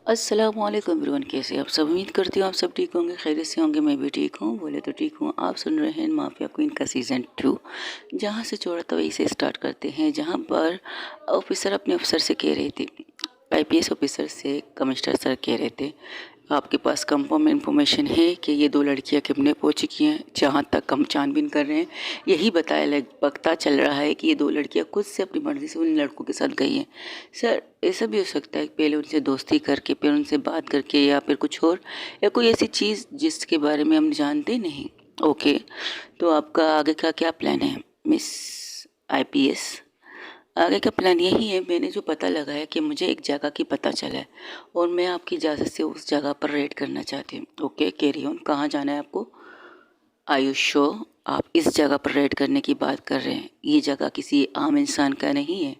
अस्सलामुअलैकुम एवरीवन, कैसे आप सब। उम्मीद करती हूँ आप सब ठीक होंगे, खैरियत से होंगे। मैं भी ठीक हूँ, बोले तो ठीक हूँ। आप सुन रहे हैं माफिया क्वीन का सीज़न 2। जहाँ से छोड़ा था वहीं से स्टार्ट करते हैं। जहाँ पर ऑफिसर अपने अफसर से कह रहे थे, आईपीएस ऑफिसर से कमिश्नर सर कह रहे थे, आपके पास कंफर्म इन्फॉर्मेशन है कि ये दो लड़कियां कितने पहुंच चुकी हैं। जहाँ तक हम छानबीन कर रहे हैं यही पता चल रहा है कि ये दो लड़कियां खुद से अपनी मर्ज़ी से उन लड़कों के साथ गई हैं। सर, ऐसा भी हो सकता है कि पहले उनसे दोस्ती करके फिर उनसे बात करके, या फिर कुछ और, या कोई ऐसी चीज़ जिसके बारे में हम जानते नहीं। ओके, तो आपका आगे का क्या प्लान है मिस आईपीएस? आगे का प्लान यही है, मैंने जो पता लगाया कि मुझे एक जगह की पता चला है और मैं आपकी इजाज़त से उस जगह पर रेड करना चाहती हूँ। Okay, carry on. कहाँ जाना है आपको? आयुष्यो, आप इस जगह पर रेड करने की बात कर रहे हैं। ये जगह किसी आम इंसान का नहीं है।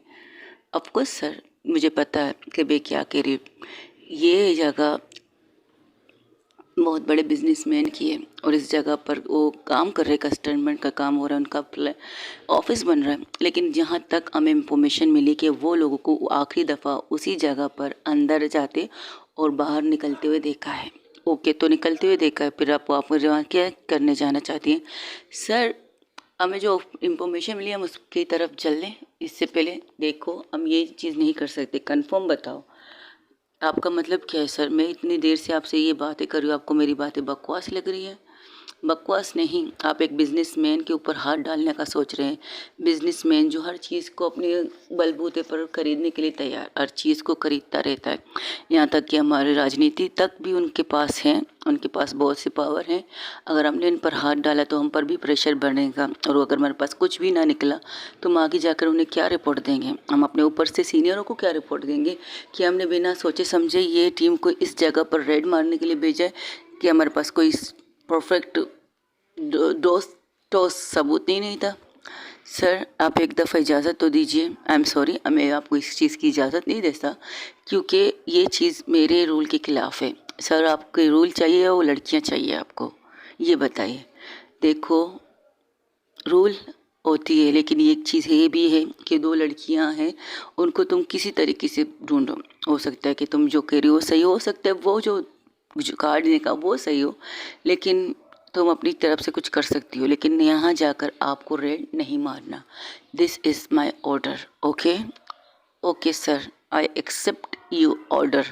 ऑफकोर्स सर, मुझे पता है कि मैं क्या कह रही हूँ। ये जगह बहुत बड़े बिजनेसमैन की है और इस जगह पर वो काम कर रहे, कस्टमर का काम हो रहा है, उनका ऑफिस बन रहा है। लेकिन जहाँ तक हमें इंफॉर्मेशन मिली कि वो लोगों को आखिरी दफ़ा उसी जगह पर अंदर जाते और बाहर निकलते हुए देखा है। ओके, तो निकलते हुए देखा है, फिर आप वहाँ क्या करने जाना चाहती हैं? सर, हमें जो इंफॉर्मेशन मिली हम उसकी तरफ चल लें। इससे पहले देखो, हम ये चीज़ नहीं कर सकते। कंफर्म बताओ, आपका मतलब क्या है? सर, मैं इतनी देर से आपसे ये बातें कर रही हूँ, आपको मेरी बातें बकवास लग रही है? बकवास नहीं, आप एक बिजनेसमैन के ऊपर हाथ डालने का सोच रहे हैं। बिजनेसमैन जो हर चीज़ को अपने बलबूते पर खरीदने के लिए तैयार, हर चीज़ को खरीदता रहता है। यहाँ तक कि हमारे राजनीति तक भी उनके पास है, उनके पास बहुत सी पावर है। अगर हमने इन पर हाथ डाला तो हम पर भी प्रेशर बढ़ेगा, और अगर हमारे पास कुछ भी ना निकला तो हम आगे जाकर उन्हें क्या रिपोर्ट देंगे? हम अपने ऊपर से सीनियरों को क्या रिपोर्ट देंगे कि हमने बिना सोचे समझे ये टीम को इस जगह पर रेड मारने के लिए भेजा है, कि हमारे पास कोई परफेक्ट दोस्त तो सबूत ही नहीं था। सर, आप एक दफ़ा इजाज़त तो दीजिए। आई एम सॉरी, मैं आपको इस चीज़ की इजाज़त नहीं देता, क्योंकि ये चीज़ मेरे रूल के ख़िलाफ़ है। सर, आपके रूल चाहिए या वो लड़कियां चाहिए आपको, ये बताइए। देखो, रूल होती है, लेकिन एक चीज़ ये भी है कि दो लड़कियां हैं, उनको तुम किसी तरीके से ढूंढो। हो सकता है कि तुम जो कह रही हो सही हो सकता है, वो जो काटने का वो सही हो, लेकिन तुम अपनी तरफ से कुछ कर सकती हो। लेकिन यहाँ जाकर आपको रेड नहीं मारना। This is my order. Okay okay sir, I accept you order.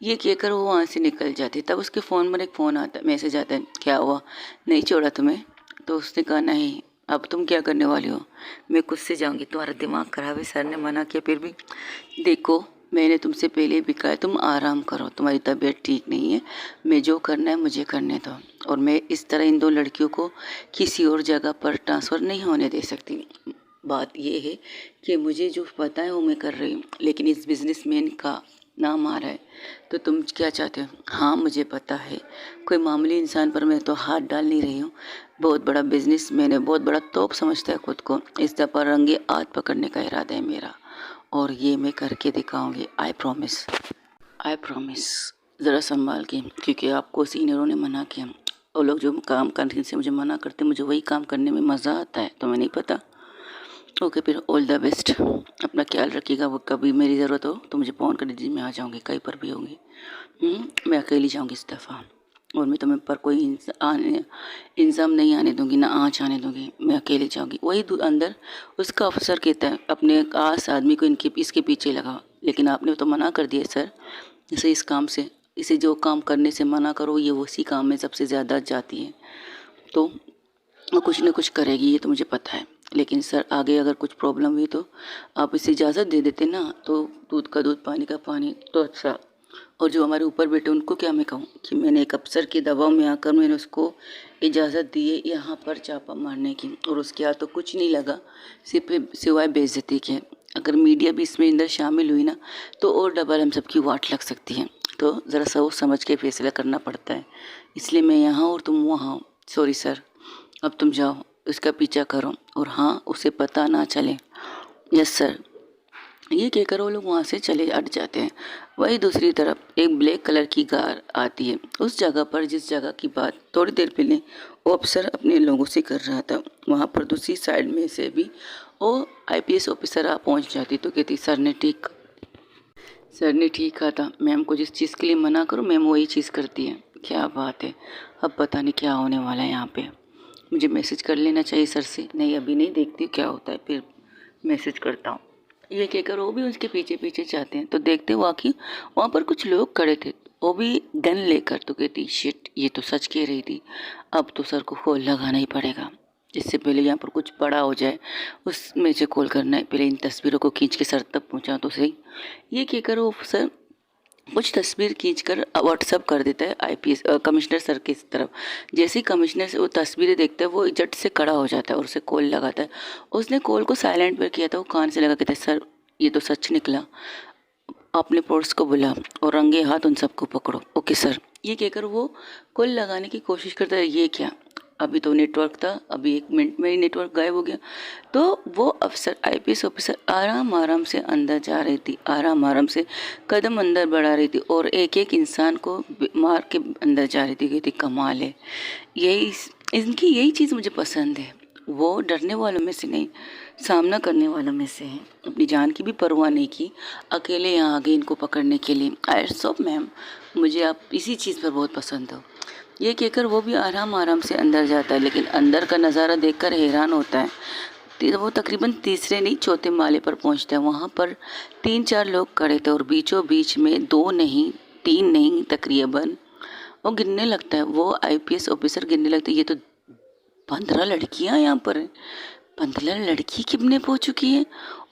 ये कहकर वो वहाँ से निकल जाती। तब उसके फ़ोन पर एक फ़ोन आता, मैसेज आता है, क्या हुआ, नहीं छोड़ा तुम्हें? तो उसने कहा, नहीं। अब तुम क्या करने वाली हो? मैं खुद से जाऊंगी। तुम्हारा दिमाग खराब है, सर ने मना किया फिर भी। देखो, मैंने तुमसे पहले भी कहा है तुम आराम करो, तुम्हारी तबीयत ठीक नहीं है। मैं जो करना है मुझे करने दो, और मैं इस तरह इन दो लड़कियों को किसी और जगह पर ट्रांसफ़र नहीं होने दे सकती। बात ये है कि मुझे जो पता है वो मैं कर रही हूँ, लेकिन इस बिजनेसमैन का नाम आ रहा है, तो तुम क्या चाहते हो? हाँ, मुझे पता है, कोई मामूली इंसान पर मैं तो हाथ डाल नहीं रही हूँ। बहुत बड़ा बिजनेसमैन है, बहुत बड़ा तोप समझता है खुद को। इस दफ़ा रंगे हाथ पकड़ने का इरादा है मेरा, और ये मैं करके दिखाऊंगी। I promise, I promise. ज़रा संभाल के, क्योंकि आपको सीनियरों ने मना किया। वो लोग जो काम करने से मुझे मना करते, मुझे वही काम करने में मज़ा आता है, तुम्हें नहीं पता? ओके, फिर ऑल द बेस्ट। अपना ख्याल रखिएगा। वो कभी मेरी ज़रूरत हो तो मुझे फ़ोन कर दीजिए, मैं आ जाऊँगी, कहीं पर भी होंगी। मैं अकेली जाऊँगी इस दफ़ा, और मैं तुम्हें पर कोई इंजाम नहीं आने दूँगी, ना आँच आने दूँगी। मैं अकेले जाऊँगी। वही अंदर उसका अफसर कहता है, अपने खास आदमी को इसके पीछे लगाओ। लेकिन आपने तो मना कर दिया सर, इसे इस काम से, इसे जो काम करने से मना करो ये उसी काम में सबसे ज़्यादा जाती है। तो वो कुछ ना कुछ करेगी, ये तो मुझे पता है। लेकिन सर, आगे अगर कुछ प्रॉब्लम हुई तो आप इसे इजाज़त दे देते ना, तो दूध का दूध पानी का पानी तो अच्छा। और जो हमारे ऊपर बैठे उनको क्या मैं कहूँ कि मैंने एक अफसर के दबाव में आकर मैंने उसको इजाज़त दी है यहाँ पर चापा मारने की, और उसके हाथ तो कुछ नहीं लगा सिर्फ सिवाय बेइज्जती के। अगर मीडिया भी इसमें अंदर शामिल हुई ना, तो और डबल हम सबकी वाट लग सकती है। तो ज़रा सोच समझ के फैसला करना पड़ता है, इसलिए मैं यहाँ और तुम वहाँ। सॉरी सर, अब तुम जाओ, उसका पीछा करो, और हाँ, उसे पता ना चले। Yes sir. ये कहकर वो लोग वहाँ से चले हट जाते हैं। वही दूसरी तरफ एक ब्लैक कलर की कार आती है उस जगह पर जिस जगह की बात थोड़ी देर पहले वो अफसर अपने लोगों से कर रहा था। वहाँ पर दूसरी साइड में से भी वो आईपीएस ऑफिसर आ पहुँच जाती तो कहती, सर ने ठीक सर ने ठीक कहा था, मैम को जिस चीज़ के लिए मना करो मैम वही चीज़ करती है। क्या बात है, अब पता नहीं क्या होने वाला है यहाँ पे। मुझे मैसेज कर लेना चाहिए सर से। नहीं अभी नहीं, देखती हूँ क्या होता है, फिर मैसेज करता हूँ। ये कहकर वो भी उसके पीछे पीछे जाते हैं तो देखते हैं वाकई वहाँ पर कुछ लोग खड़े थे, वो भी गन लेकर। तो कहती शिट, ये तो सच कह रही थी, अब तो सर को कॉल लगाना ही पड़ेगा। इससे पहले यहाँ पर कुछ बड़ा हो जाए उसमें से कॉल करना है, पहले इन तस्वीरों को खींच के सर तक पहुँचा तो सही। ये कहकर वो सर कुछ तस्वीर खींचकर व्हाट्सअप कर देता है आईपीएस कमिश्नर सर की तरफ। जैसे ही कमिश्नर से वो तस्वीरें देखता है वो झट से खड़ा हो जाता है और उसे कॉल लगाता है। उसने कॉल को साइलेंट पर किया था, वो कान से लगा कहता है सर ये तो सच निकला, अपने फोर्स को बुला और रंगे हाथ उन सबको पकड़ो। Okay sir. ये कहकर वो कॉल लगाने की कोशिश करता है। ये क्या, अभी तो नेटवर्क था, अभी 1 मिनट में ही नेटवर्क गायब हो गया। तो वो अफसर आईपीएस ऑफिसर आराम आराम से अंदर जा रही थी, आराम आराम से कदम अंदर बढ़ा रही थी और एक एक इंसान को मार के अंदर जा रही थी। कहती कमाल है, यही इनकी यही चीज़ मुझे पसंद है। वो डरने वालों में से नहीं, सामना करने वालों में से है। अपनी जान की भी परवाह नहीं की, अकेले यहाँ आ गए इनको पकड़ने के लिए। आई सो मैम, मुझे आप इसी चीज़ पर बहुत पसंद हो। ये कहकर वो भी आराम आराम से अंदर जाता है, लेकिन अंदर का नज़ारा देखकर हैरान होता है। वो तकरीबन तीसरे नहीं चौथे माले पर पहुंचता है। वहाँ पर 3-4 लोग खड़े थे और बीचों बीच में 2 नहीं 3 नहीं तकरीबन वो गिनने लगता है। वो आईपीएस ऑफिसर गिनने लगता है, ये तो 15 लड़कियाँ यहाँ पर हैं। 15 लड़की किडनैप हो चुकी है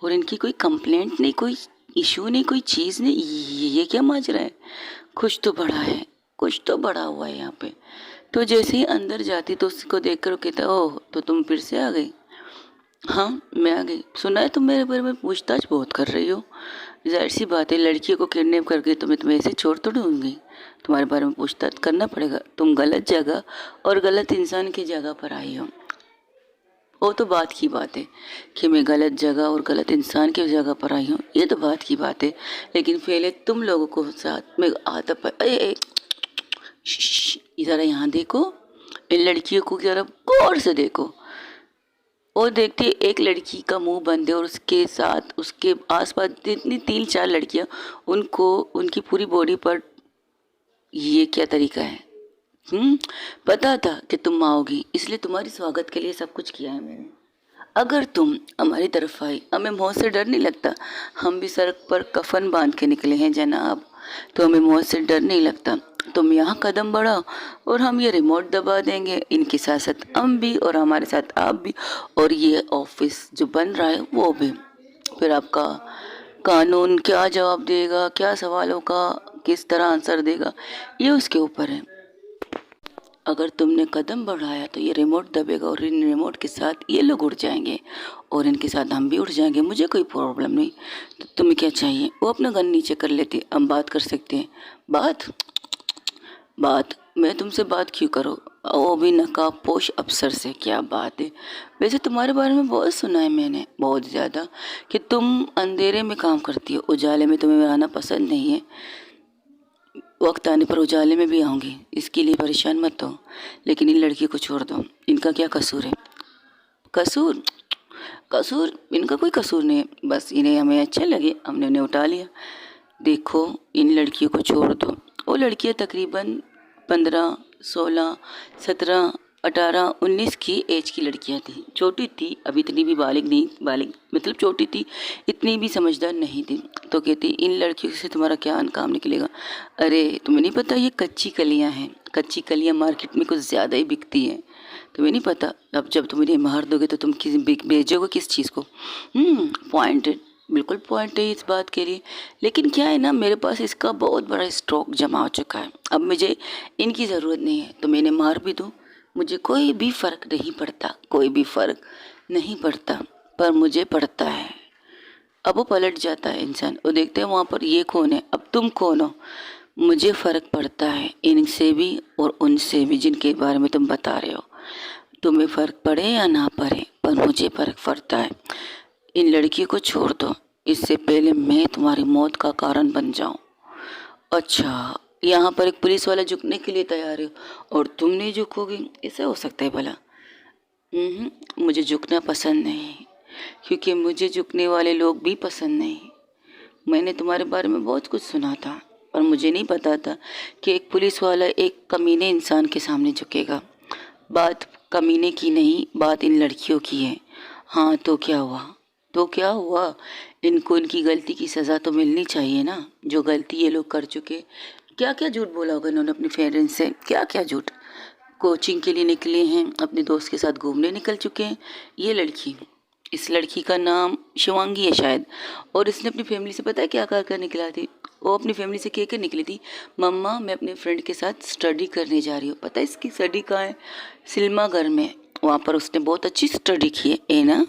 और इनकी कोई कंप्लेंट नहीं, कोई इशू नहीं, कोई चीज़ नहीं। ये क्या माजरा है? कुछ तो बड़ा है, कुछ तो बड़ा हुआ है यहाँ पे। तो जैसे ही अंदर जाती तो उसको देखकर वो कहता, ओह तो तुम फिर से आ गई। हाँ मैं आ गई, सुना है तुम मेरे बारे में पूछताछ बहुत कर रही हो। जाहिर सी बात है, लड़कियों को किडनैप करके तुम्हें ऐसे छोड़ तो दूंगी, तुम्हारे बारे में पूछताछ करना पड़ेगा। तुम गलत जगह और गलत इंसान की जगह पर आई हो। वो तो बात की बात है कि मैं गलत जगह और गलत इंसान की जगह पर आई हूँ, ये तो बात की बात है। लेकिन पहले तुम लोगों को साथ में आता पर ज़रा यहाँ देखो, इन लड़कियों को ज़रा गौर से देखो। और देखते एक लड़की का मुंह बंद है और उसके साथ उसके आसपास जितनी 3-4 लड़कियां, उनको उनकी पूरी बॉडी पर ये क्या तरीका है। पता था कि तुम आओगी, इसलिए तुम्हारे स्वागत के लिए सब कुछ किया है मैंने। अगर तुम हमारी तरफ आई, हमें मौत से डर नहीं लगता। हम भी सड़क पर कफन बांध के निकले हैं जनाब, तो हमें मौत से डर नहीं लगता। तुम यहाँ कदम बढ़ाओ और हम ये रिमोट दबा देंगे, इनके साथ साथ हम भी और हमारे साथ आप भी, और ये ऑफिस जो बन रहा है वो भी। फिर आपका कानून क्या जवाब देगा, क्या सवालों का किस तरह आंसर देगा, ये उसके ऊपर है। अगर तुमने कदम बढ़ाया तो ये रिमोट दबेगा और इन रिमोट के साथ ये लोग उड़ जाएंगे और इनके साथ हम भी उड़ जाएंगे, मुझे कोई प्रॉब्लम नहीं। तो तुम्हें क्या चाहिए? वो अपना गन नीचे कर लेती, हम बात कर सकते हैं। बात बात मैं तुमसे बात क्यों करूँ, वो भी नकाबपोश अफसर से? क्या बात है। वैसे तुम्हारे बारे में बहुत सुना है मैंने, बहुत ज़्यादा, कि तुम अंधेरे में काम करती हो, उजाले में तुम्हें आना पसंद नहीं है। वक्त आने पर उजाले में भी आऊँगी, इसके लिए परेशान मत हो। लेकिन इन लड़की को छोड़ दो, इनका क्या कसूर है? कसूर कसूर इनका कोई कसूर नहीं है, बस इन्हें हमें अच्छा लगे हमने उन्हें उठा लिया। देखो इन लड़कियों को छोड़ दो। वो लड़कियां तकरीबन 15, 16, 17, 18, 19 की एज की लड़कियां थी। छोटी थी, अभी इतनी भी बालिग नहीं, बालिग मतलब छोटी थी, इतनी भी समझदार नहीं थी। तो कहती इन लड़कियों से तुम्हारा क्या काम निकलेगा? अरे तुम्हें नहीं पता ये कच्ची कलियां हैं, कच्ची कलियां मार्केट में कुछ ज़्यादा ही बिकती हैं। तुम्हें नहीं पता, अब जब तुम इन्हें मार दोगे तो तुम किस बेचोगे किस चीज़ को? पॉइंट है, बिल्कुल पॉइंट है इस बात के लिए। लेकिन क्या है ना, मेरे पास इसका बहुत बड़ा स्टॉक जमा हो चुका है, अब मुझे इनकी ज़रूरत नहीं है। तो मैं इन्हें मार भी दूँ, मुझे कोई भी फ़र्क नहीं पड़ता, कोई भी फ़र्क नहीं पड़ता, पर मुझे पड़ता है। अब वो पलट जाता है इंसान, वो देखते हैं वहाँ पर ये कौन है, अब तुम कौन हो? मुझे फ़र्क पड़ता है इनसे भी और उनसे भी जिनके बारे में तुम बता रहे हो। तुम्हें फ़र्क पड़े या ना पड़े, पर मुझे फ़र्क पड़ता है। इन लड़की को छोड़ दो, इससे पहले मैं तुम्हारी मौत का कारण बन जाऊं। अच्छा, यहाँ पर एक पुलिस वाला झुकने के लिए तैयार है और तुम नहीं झुकोगी? ऐसा हो सकता है भला? मुझे झुकना पसंद नहीं, क्योंकि मुझे झुकने वाले लोग भी पसंद नहीं। मैंने तुम्हारे बारे में बहुत कुछ सुना था, पर मुझे नहीं पता था कि एक पुलिस वाला एक कमीने इंसान के सामने झुकेगा। बात कमीने की नहीं, बात इन लड़कियों की है। हाँ तो क्या हुआ? तो क्या हुआ? इनको इनकी गलती की सज़ा तो मिलनी चाहिए ना, जो गलती ये लोग कर चुके। क्या क्या झूठ बोला होगा इन्होंने अपने पेरेंट्स से, क्या क्या झूठ। कोचिंग के लिए निकले हैं, अपने दोस्त के साथ घूमने निकल चुके हैं। ये लड़की, इस लड़की का नाम शिवांगी है शायद, और इसने अपनी फैमिली से पता है क्या कर कर निकला थी? वो अपनी फैमिली से कह कर निकली थी, मम्मा मैं अपने फ्रेंड के साथ स्टडी करने जा रही हूँ। पता है इसकी स्टडी कहाँ है? सिल्मागर में। वहाँ पर उसने बहुत अच्छी स्टडी की है ना।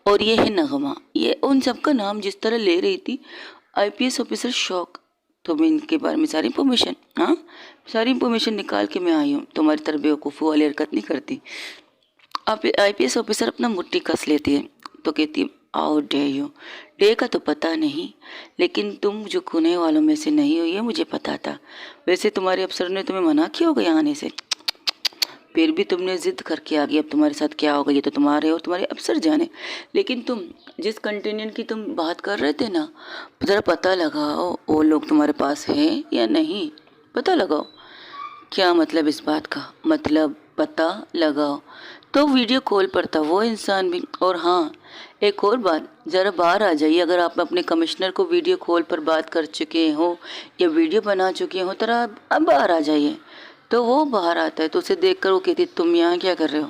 और ये है नगमा। ये उन सबका नाम जिस तरह ले रही थी, आईपीएस ऑफिसर शौक। तो मैं इनके बारे में सारी इन्फॉर्मेशन, हाँ सारी इन्फॉर्मेशन निकाल के मैं आई हूँ। तुम्हारी तरह बेवकूफ़ी वाली हरकत नहीं करती। आप आईपीएस ऑफिसर अपना मुट्ठी कस लेती है तो कहती है आओ डे यू। डे का तो पता नहीं, लेकिन तुम जो खुने वालों में से नहीं हो ये मुझे पता था। वैसे तुम्हारे अफसर ने तुम्हें मना किया होगा यहाँ आने से, फिर भी तुमने जिद करके आ गई। अब तुम्हारे साथ क्या होगा ये तो तुम्हारे और तुम्हारे अफसर जाने। लेकिन तुम जिस कंटिनेंट की तुम बात कर रहे थे ना, ज़रा पता लगाओ वो लोग तुम्हारे पास हैं या नहीं, पता लगाओ। क्या मतलब इस बात का? मतलब पता लगाओ। तो वीडियो कॉल पर था वो इंसान भी। और हाँ एक और बात, ज़रा बाहर आ जाइए। अगर आप अपने कमिश्नर को वीडियो कॉल पर बात कर चुके हो या वीडियो बना चुके हो, तो अब बाहर आ जाइए। तो वो बाहर आता है तो उसे देखकर वो कहती तुम यहाँ क्या कर रहे हो?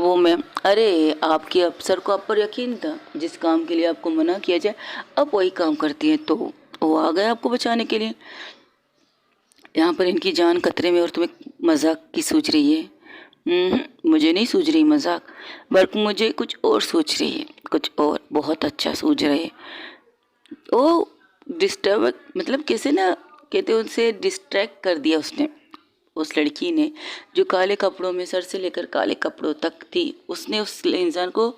वो मैं, अरे आपके अफसर को आप पर यकीन था, जिस काम के लिए आपको मना किया जाए अब वही काम करती है, तो वो आ गया आपको बचाने के लिए। यहाँ पर इनकी जान खतरे में और तुम्हें मजाक की सूझ रही है? मुझे नहीं सूझ रही मजाक, बल्कि मुझे कुछ और सूझ रही है, कुछ और बहुत अच्छा सूझ रही है। वो डिस्टर्ब मतलब कैसे ना कहते उनसे डिस्ट्रैक्ट कर दिया उसने, उस लड़की ने जो काले कपड़ों में सर से लेकर काले कपड़ों तक थी, उसने उस इंसान को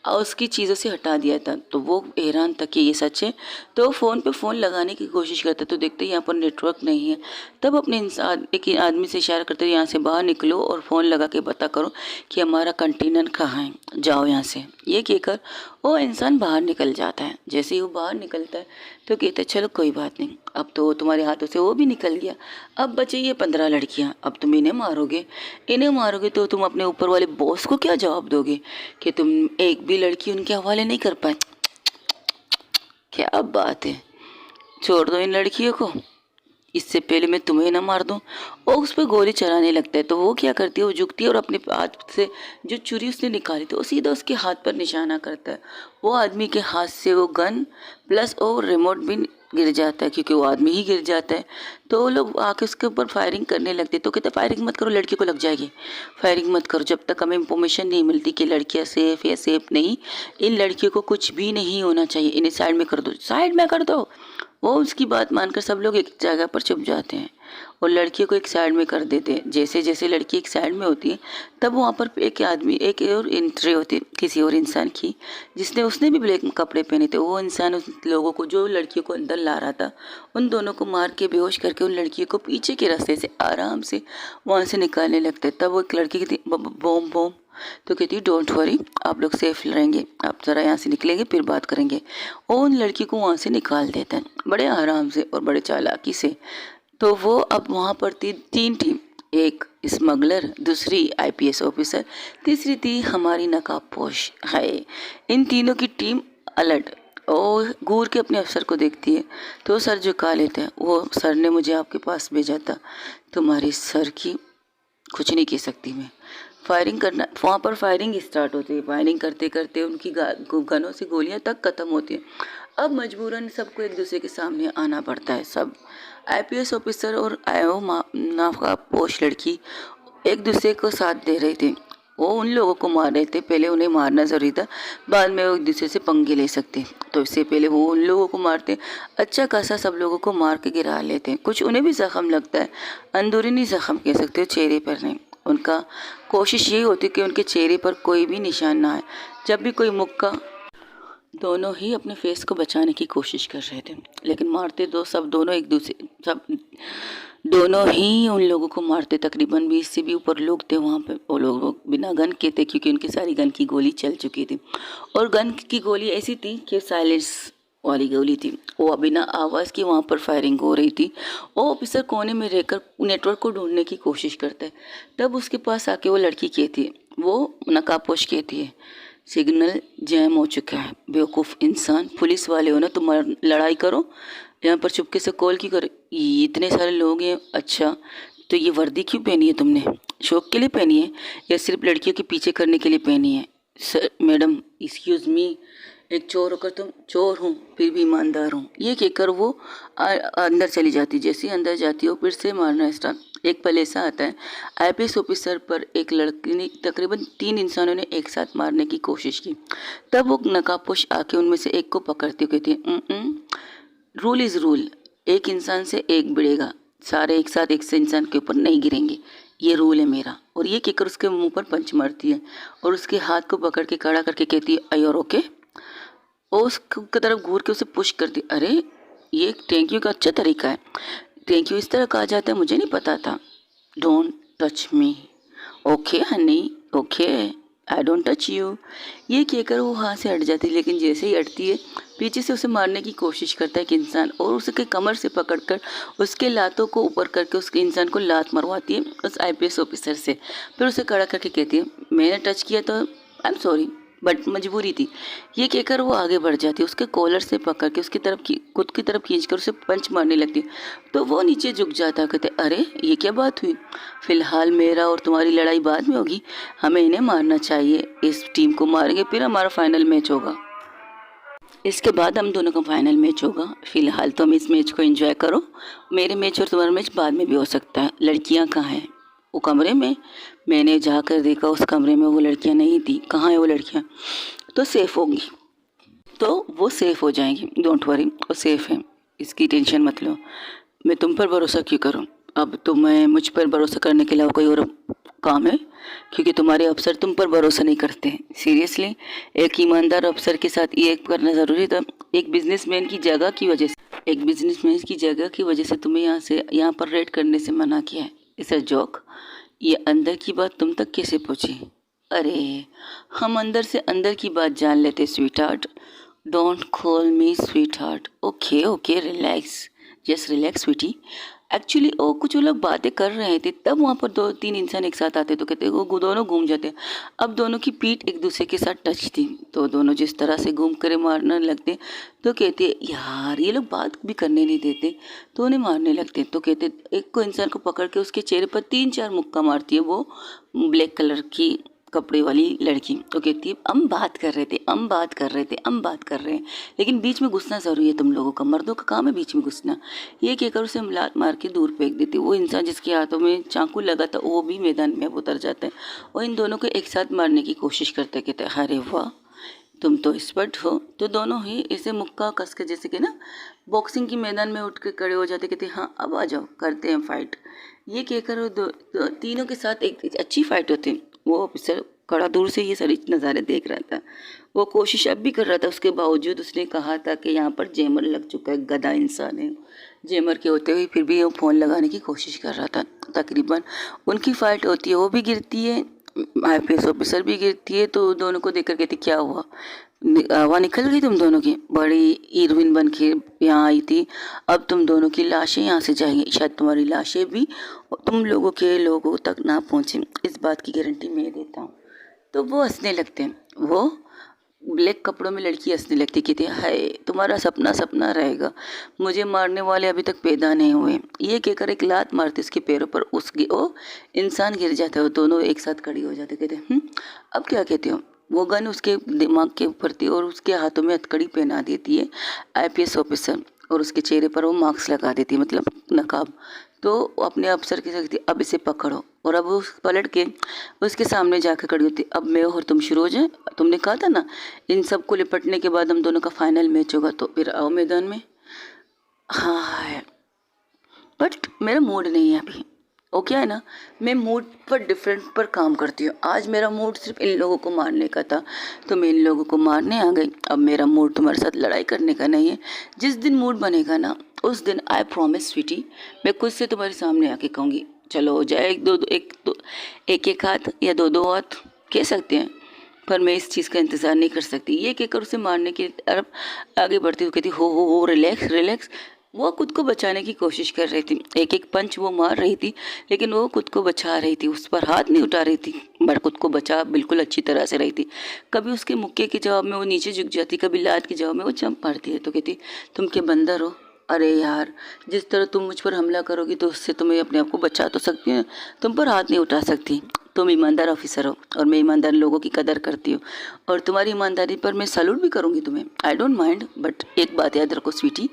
उसकी चीज़ों से हटा दिया था। तो वो हैरान था कि ये सच है। तो फ़ोन पे फ़ोन लगाने की कोशिश करता तो देखते यहाँ पर नेटवर्क नहीं है। तब अपने इंसान एक आदमी से इशारा करते यहाँ से बाहर निकलो और फ़ोन लगा के पता करो कि हमारा कंटेनर कहाँ है, जाओ यहाँ से। ये कहकर वो इंसान बाहर निकल जाता है। जैसे ही वो बाहर निकलता है तो कहते चलो कोई बात नहीं, अब तो तुम्हारे हाथों से वो भी निकल गया। अब बचे ये 15 लड़कियां। अब तुम इन्हें मारोगे तो तुम अपने ऊपर वाले बॉस को क्या जवाब दोगे कि तुम एक भी लड़की उनके हवाले नहीं कर पाए? क्या बात है, छोड़ दो इन लड़कियों को, इससे पहले मैं तुम्हें ना मार दूं। और उस पर गोली चलाने लगता है। तो वो क्या करती है, वो झुकती है और अपने हाथ से जो छुरी उसने निकाली थी वो सीधा उसके हाथ पर निशाना करता है। वो आदमी के हाथ से वो गन प्लस वो रिमोट भी गिर जाता है, क्योंकि वो आदमी ही गिर जाता है। तो वो लोग आके उसके ऊपर फायरिंग करने लगते। तो कहते फायरिंग मत करो, लड़की को लग जाएगी, फायरिंग मत करो जब तक हमें इंफॉर्मेशन नहीं मिलती कि लड़कियां सेफ या सेफ नहीं। इन लड़कियों को कुछ भी नहीं होना चाहिए, इन्हें साइड में कर दो, साइड में कर दो। वो उसकी बात मानकर सब लोग एक जगह पर छुप जाते हैं और लड़कियों को एक साइड में कर देते हैं। जैसे जैसे लड़की एक साइड में होती है तब वहाँ पर एक आदमी, एक और एंट्री होती है किसी और इंसान की, उसने भी ब्लैक कपड़े पहने थे। वो इंसान उन लोगों को, जो लड़कियों को अंदर ला रहा था, उन दोनों को मार के बेहोश करके उन लड़कियों को पीछे के रास्ते से आराम से वहाँ से निकालने लगते। तब वो एक लड़की की बॉम बॉम तो कहती डोंट वरी, आप लोग सेफ रहेंगे, आप ज़रा यहाँ से निकलेंगे फिर बात करेंगे। और उन लड़की को वहाँ से निकाल देता है बड़े आराम से और बड़े चालाकी से। तो वो अब वहाँ पर थी 3 टीम, एक स्मगलर, दूसरी आईपीएस ऑफिसर, तीसरी थी हमारी नकाबपोश। है इन तीनों की टीम अलर्ट और घूर के अपने अफसर को देखती है तो सर झुका लेते हैं। वो सर ने मुझे आपके पास भेजा था, तुम्हारे सर की कुछ नहीं कह सकती मैं। फायरिंग करना, वहाँ पर फायरिंग स्टार्ट होती है। फायरिंग करते करते उनकी गनों से गोलियां तक ख़त्म होती हैं। अब मजबूरन सबको एक दूसरे के सामने आना पड़ता है। सब आईपीएस ऑफिसर और आयो नकाबपोश लड़की एक दूसरे को साथ दे रहे थे। वो उन लोगों को मार रहे थे, पहले उन्हें मारना ज़रूरी था, बाद में वो एक दूसरे से पंगे ले सकते। तो इससे पहले वो उन लोगों को मारते, अच्छा खासा सब लोगों को मार के गिरा लेते हैं। कुछ उन्हें भी ज़ख्म लगता है, अंदरूनी ज़ख्म कह सकते हो, चेहरे पर नहीं। उनका कोशिश यही होती कि उनके चेहरे पर कोई भी निशान ना आए। जब भी कोई मुक्का, दोनों ही अपने फेस को बचाने की कोशिश कर रहे थे, लेकिन मारते दो सब, दोनों एक दूसरे, सब दोनों ही उन लोगों को मारते। तकरीबन 20 से भी ऊपर लोग थे वहाँ पे। वो लोग बिना गन के थे क्योंकि उनकी सारी गन की गोली चल चुकी थी और गन की गोली ऐसी थी कि साइलेंस वाली गोली थी। वो बिना आवाज़ के वहाँ पर फायरिंग हो रही थी। वो ऑफिसर कोने में रहकर नेटवर्क को ढूंढने की कोशिश करता है। तब उसके पास आके वो लड़की कहती है, वो नकाबपोश कहती है, सिग्नल जैम हो चुका है बेवकूफ़ इंसान, पुलिस वाले हो ना तुम, लड़ाई करो यहाँ पर चुपके से कॉल की करो। ये इतने सारे लोग हैं, अच्छा तो ये वर्दी क्यों पहनी है तुमने, शौक के लिए पहनी है या सिर्फ लड़कियों के पीछे करने के लिए पहनी है? सर मैडम एक्सक्यूज़ मी, एक चोर होकर तुम, चोर हूँ फिर भी ईमानदार हूँ, ये कहकर वो अंदर चली जाती। जैसे ही अंदर जाती है वो फिर से मारना स्टार्ट। एक पल ऐसा आता है आईपीएस ऑफिसर पर एक लड़की ने, तकरीबन 3 इंसानों ने एक साथ मारने की कोशिश की। तब वो नकाबपोश आके उनमें से एक को पकड़ती हुई कहती है, रूल इज़ रूल, एक इंसान से एक भिड़ेगा, सारे एक साथ एक से इंसान के ऊपर नहीं गिरेंगे, ये रूल है मेरा। और ये कहकर उसके मुंह पर पंच मारती है और उसके हाथ को पकड़ के खड़ा करके कहती है, आई और ओके। वो उसकी तरफ घूर के उसे पुश करती, अरे ये थैंक यू का अच्छा तरीका है, थैंक यू इस तरह कहा जाता है, मुझे नहीं पता था। Don't touch me, okay Honey, okay I don't touch you. ये कहकर वो वहाँ से हट जाती है, लेकिन जैसे ही हटती है पीछे से उसे मारने की कोशिश करता है एक इंसान और उसके कमर से पकड़कर उसके लातों को ऊपर करके उसके इंसान को लात मरवाती है उस आईपीएस ऑफिसर से। फिर उसे खड़ा करके कहती है, मैंने टच किया तो आई एम सॉरी बट मजबूरी थी। ये कहकर वो आगे बढ़ जाती है, उसके कॉलर से पकड़ के उसकी तरफ खुद की तरफ खींचकर उसे पंच मारने लगती है। तो वो नीचे झुक जाता है, कहते अरे ये क्या बात हुई, फिलहाल मेरा और तुम्हारी लड़ाई बाद में होगी, हमें इन्हें मारना चाहिए, इस टीम को मारेंगे फिर हमारा फाइनल मैच होगा, इसके बाद हम दोनों का फाइनल मैच होगा, फिलहाल तुम इस मैच को एंजॉय करो, मेरे मैच और तुम्हारा मैच बाद में भी हो सकता है। लड़कियां कहाँ हैं? वो कमरे में, मैंने जाकर देखा उस कमरे में वो लड़कियां नहीं थी, कहाँ है वो लड़कियां? तो सेफ होंगी, तो वो सेफ हो जाएंगी, डोंट वरी वो सेफ है, इसकी टेंशन मत लो। मैं तुम पर भरोसा क्यों करूं? अब तो मैं मुझ पर भरोसा करने के अलावा कोई और काम है? क्योंकि तुम्हारे अफसर तुम पर भरोसा नहीं करते हैं। सीरियसली एक ईमानदार अफसर के साथ ये करना ज़रूरी था? एक बिजनेसमैन की जगह की वजह से, एक बिजनेसमैन की जगह की वजह से तुम्हें यहाँ पर रेड करने से मना किया है? इस जोक, ये अंदर की बात तुम तक कैसे पहुँची? अरे हम अंदर से अंदर की बात जान लेते sweetheart, don't call me sweetheart, okay okay relax, just relax sweetie. Actually वो कुछ वो लोग बातें कर रहे थे, तब वहाँ पर 2-3 इंसान एक साथ आते तो कहते वो दोनों घूम जाते। अब दोनों की पीठ एक दूसरे के साथ टच थी, तो दोनों जिस तरह से घूम कर मारने लगते, तो कहते यार ये लोग बात भी करने नहीं देते, तो उन्हें मारने लगते। तो कहते एक को इंसान को पकड़ के उसके चेहरे पर 3-4 मुक्का मारती है वो ब्लैक कलर की कपड़े वाली लड़की। तो कहती है हम बात कर रहे थे, हम बात कर रहे थे, हम बात कर रहे हैं, लेकिन बीच में घुसना ज़रूरी है तुम लोगों का, मर्दों का काम है बीच में घुसना। ये कहकर उसे लात मार के दूर फेंक देती। वो इंसान जिसके हाथों में चाकू लगा था वो भी मैदान में अब उतर जाता है और इन दोनों को एक साथ मारने की कोशिश करते कहते अरे वाह तुम तो एक्सपर्ट हो। तो दोनों ही इसे मुक्का कस के, जैसे कि ना बॉक्सिंग की मैदान में उठ के खड़े हो जाते, कहते हाँ अब आ जाओ करते हैं फाइट। ये कहकर वो तीनों के साथ एक अच्छी फाइट होती है। वो ऑफिसर खड़ा दूर से ये सारी नज़ारे देख रहा था, वो कोशिश अब भी कर रहा था, उसके बावजूद उसने कहा था कि यहाँ पर जेमर लग चुका है, गधा इंसान है। जेमर के होते हुए फिर भी वो फ़ोन लगाने की कोशिश कर रहा था। तकरीबन उनकी फाइट होती है, वो भी गिरती है, आईपीएस ऑफिसर भी गिरती है। तो दोनों को देखकर कहती क्या हुआ, हवा निकल गई तुम दोनों की, बड़ी हीरोइन बन के यहाँ आई थी, अब तुम दोनों की लाशें यहाँ से जाएंगी, शायद तुम्हारी लाशें भी तुम लोगों के लोगों तक ना पहुँचे, इस बात की गारंटी मैं देता हूँ। तो वो हंसने लगते हैं, वो ब्लैक कपड़ों में लड़की हंसने लगती, कहती है हाय तुम्हारा सपना सपना रहेगा, मुझे मारने वाले अभी तक पैदा नहीं हुए। ये कहकर एक लात मारती उसके पैरों पर, उसकी ओ इंसान गिर जाता है। वो दोनों एक साथ खड़ी हो जाते, कहते अब क्या कहते हो? वो गन उसके दिमाग के ऊपर थी और उसके हाथों में हथकड़ी पहना देती है आईपीएस ऑफिसर और उसके चेहरे पर वो मास्क लगा देती है, मतलब नकाब। तो अपने अफसर के साथ अब इसे पकड़ो, और अब वो पलट के उसके सामने जाकर खड़ी होती, अब मैं और तुम शुरू हो जाए, तुमने कहा था ना इन सबको लिपटने के बाद हम दोनों का फाइनल मैच होगा, तो फिर आओ मैदान में। हाँ है, बट मेरा मूड नहीं है अभी। वो क्या है ना, मैं मूड पर डिफरेंट पर काम करती हूँ। आज मेरा मूड सिर्फ इन लोगों को मारने का था, तो मैं इन लोगों को मारने आ गई। अब मेरा मूड तुम्हारे साथ लड़ाई करने का नहीं है। जिस दिन मूड बनेगा ना उस दिन आई प्रॉमिस स्वीटी, मैं खुद से तुम्हारे सामने आके कहूँगी चलो हो जाए, एक एक हाथ या दो हाथ कह सकते हैं, पर मैं इस चीज़ का इंतज़ार नहीं कर सकती। ये कहकर उसे मारने की तरफ आगे बढ़ती हुई कहती, हो रिलैक्स रिलैक्स। वो खुद को बचाने की कोशिश कर रही थी, एक एक पंच वो मार रही थी, लेकिन वो खुद को बचा रही थी, उस पर हाथ नहीं उठा रही थी, बट खुद को बचा बिल्कुल अच्छी तरह से रही थी। कभी उसके मुक्के के जवाब में वो नीचे झुक जाती, कभी लात के जवाब में वो चंप मारती है। तो कहती, तुम क्या बंदर हो? अरे यार, जिस तरह तुम मुझ पर हमला करोगी तो उससे तुम्हें अपने आप को बचा तो सकती हूँ, तुम पर हाथ नहीं उठा सकती। तुम ईमानदार ऑफिसर हो और मैं ईमानदार लोगों की कदर करती हूँ, और तुम्हारी ईमानदारी पर मैं सैल्यूट भी करूँगी तुम्हें। आई डोंट माइंड, बट एक बात याद रखो स्वीटी,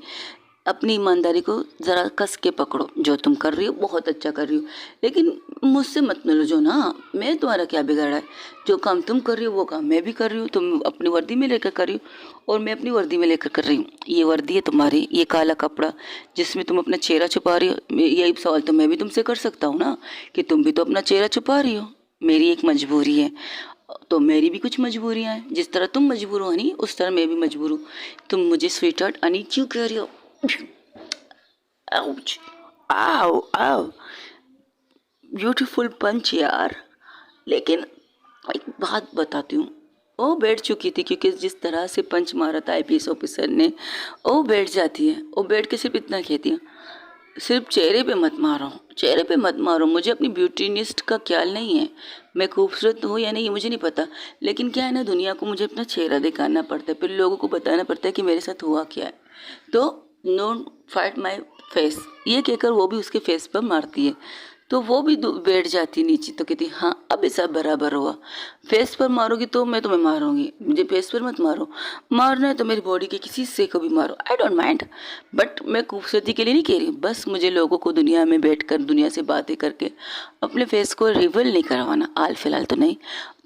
अपनी ईमानदारी को ज़रा कस के पकड़ो। जो तुम कर रही हो बहुत अच्छा कर रही हो, लेकिन मुझसे मत मिलो ना। मैं तुम्हारा क्या बिगाड़ा है? जो काम तुम कर रही हो वो काम मैं भी कर रही हूँ। तुम अपनी वर्दी में लेकर कर रही हो और मैं अपनी वर्दी में लेकर कर रही हूँ। ये वर्दी है तुम्हारी, ये काला कपड़ा जिसमें तुम अपना चेहरा छुपा रही हो। यही सवाल तो मैं भी तुमसे कर सकता हूँ ना, कि तुम भी तो अपना चेहरा छुपा रही हो। मेरी एक मजबूरी है, तो मेरी भी कुछ मजबूरियाँ हैं। जिस तरह तुम मजबूर हो हनी, उस तरह मैं भी मजबूर हूँ। तुम मुझे स्वीट हार्ट हनी क्यों कह रही हो? आउच, आओ आओ, ब्यूटीफुल पंच यार। लेकिन एक बात बताती हूँ, वो बैठ चुकी थी, क्योंकि जिस तरह से पंच मारा था आईपीएस ऑफिसर ने, वो बैठ जाती है। वो बैठ के सिर्फ इतना कहती है, सिर्फ चेहरे पे मत मारो, चेहरे पे मत मारो। मुझे अपनी ब्यूटीनिस्ट का ख्याल नहीं है, मैं खूबसूरत हूँ या नहीं मुझे नहीं पता, लेकिन क्या है ना, दुनिया को मुझे अपना चेहरा दिखाना पड़ता है, फिर लोगों को बताना पड़ता है कि मेरे साथ हुआ क्या है। तो डोंट फाइट माई फेस, ये कहकर वो भी उसके फेस पर मारती है। तो वो भी बैठ जाती नीचे। तो कहती, हाँ अब सब बराबर हुआ, फेस पर मारोगी तो मैं तुम्हें मारूंगी, मुझे फेस पर मत मारो। मारना है तो मेरी बॉडी के किसी हिस्से को भी मारो, आई डोंट माइंड, बट मैं खूबसूरती के लिए नहीं कह रही, बस मुझे लोगों को दुनिया में बैठकर दुनिया से बातें करके अपने फेस को रिवील नहीं करवाना, हाल फिलहाल तो नहीं।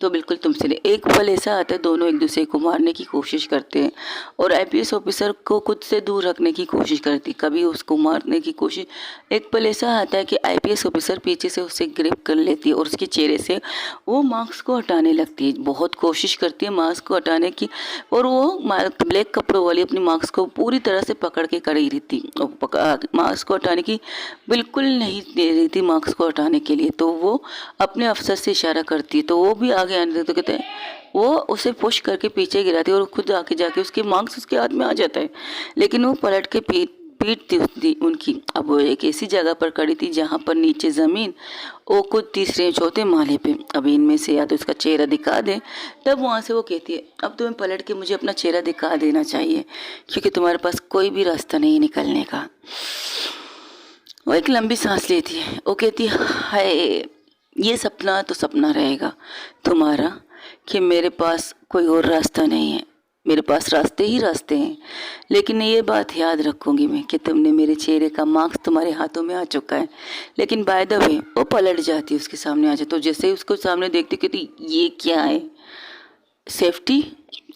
तो बिल्कुल तुमसे नहीं। एक पल ऐसा आता है दोनों एक दूसरे को मारने की कोशिश करते हैं, और आईपीएस ऑफिसर को खुद से दूर रखने की कोशिश करती, कभी उसको मारने की कोशिश। एक पल ऐसा आता है कि आईपीएस ऑफिसर पीछे से उसे ग्रिप कर लेती है और उसके चेहरे से वो मास्क को हटाने लगती है। बहुत कोशिश करती है मास्क को हटाने की, और वो ब्लैक कपड़ों वाली अपनी मास्क को पूरी तरह से पकड़ के खड़ी रही थी, मास्क को हटाने की बिल्कुल नहीं दे रही थी मास्क को हटाने के लिए। तो वो अपने अफसर से इशारा करती है, तो वो भी आगे आने तो कहते हैं, वो उसे पुश करके पीछे गिराती है और खुद आके जाके उसके मार्क्स उसके हाथ में आ जाता है, लेकिन वो पलट के पीटती थी उनकी। अब वो एक ऐसी जगह पर खड़ी थी जहाँ पर नीचे ज़मीन, वो खुद तीसरे चौथे माले पे। अब इनमें से या तो उसका चेहरा दिखा दे, तब वहाँ से वो कहती है, अब तुम्हें पलट के मुझे अपना चेहरा दिखा देना चाहिए, क्योंकि तुम्हारे पास कोई भी रास्ता नहीं निकलने का। वो एक लंबी सांस लेती है, वो कहती है, हाय, ये सपना तो सपना रहेगा तुम्हारा कि मेरे पास कोई और रास्ता नहीं है, मेरे पास रास्ते ही रास्ते हैं। लेकिन ये बात याद रखूंगी मैं कि तुमने मेरे चेहरे का मार्क्स तुम्हारे हाथों में आ चुका है। लेकिन बाय द वे वो पलट जाती है, उसके सामने आ जाए, तो जैसे ही उसको सामने देखती कहती, ये क्या है? सेफ्टी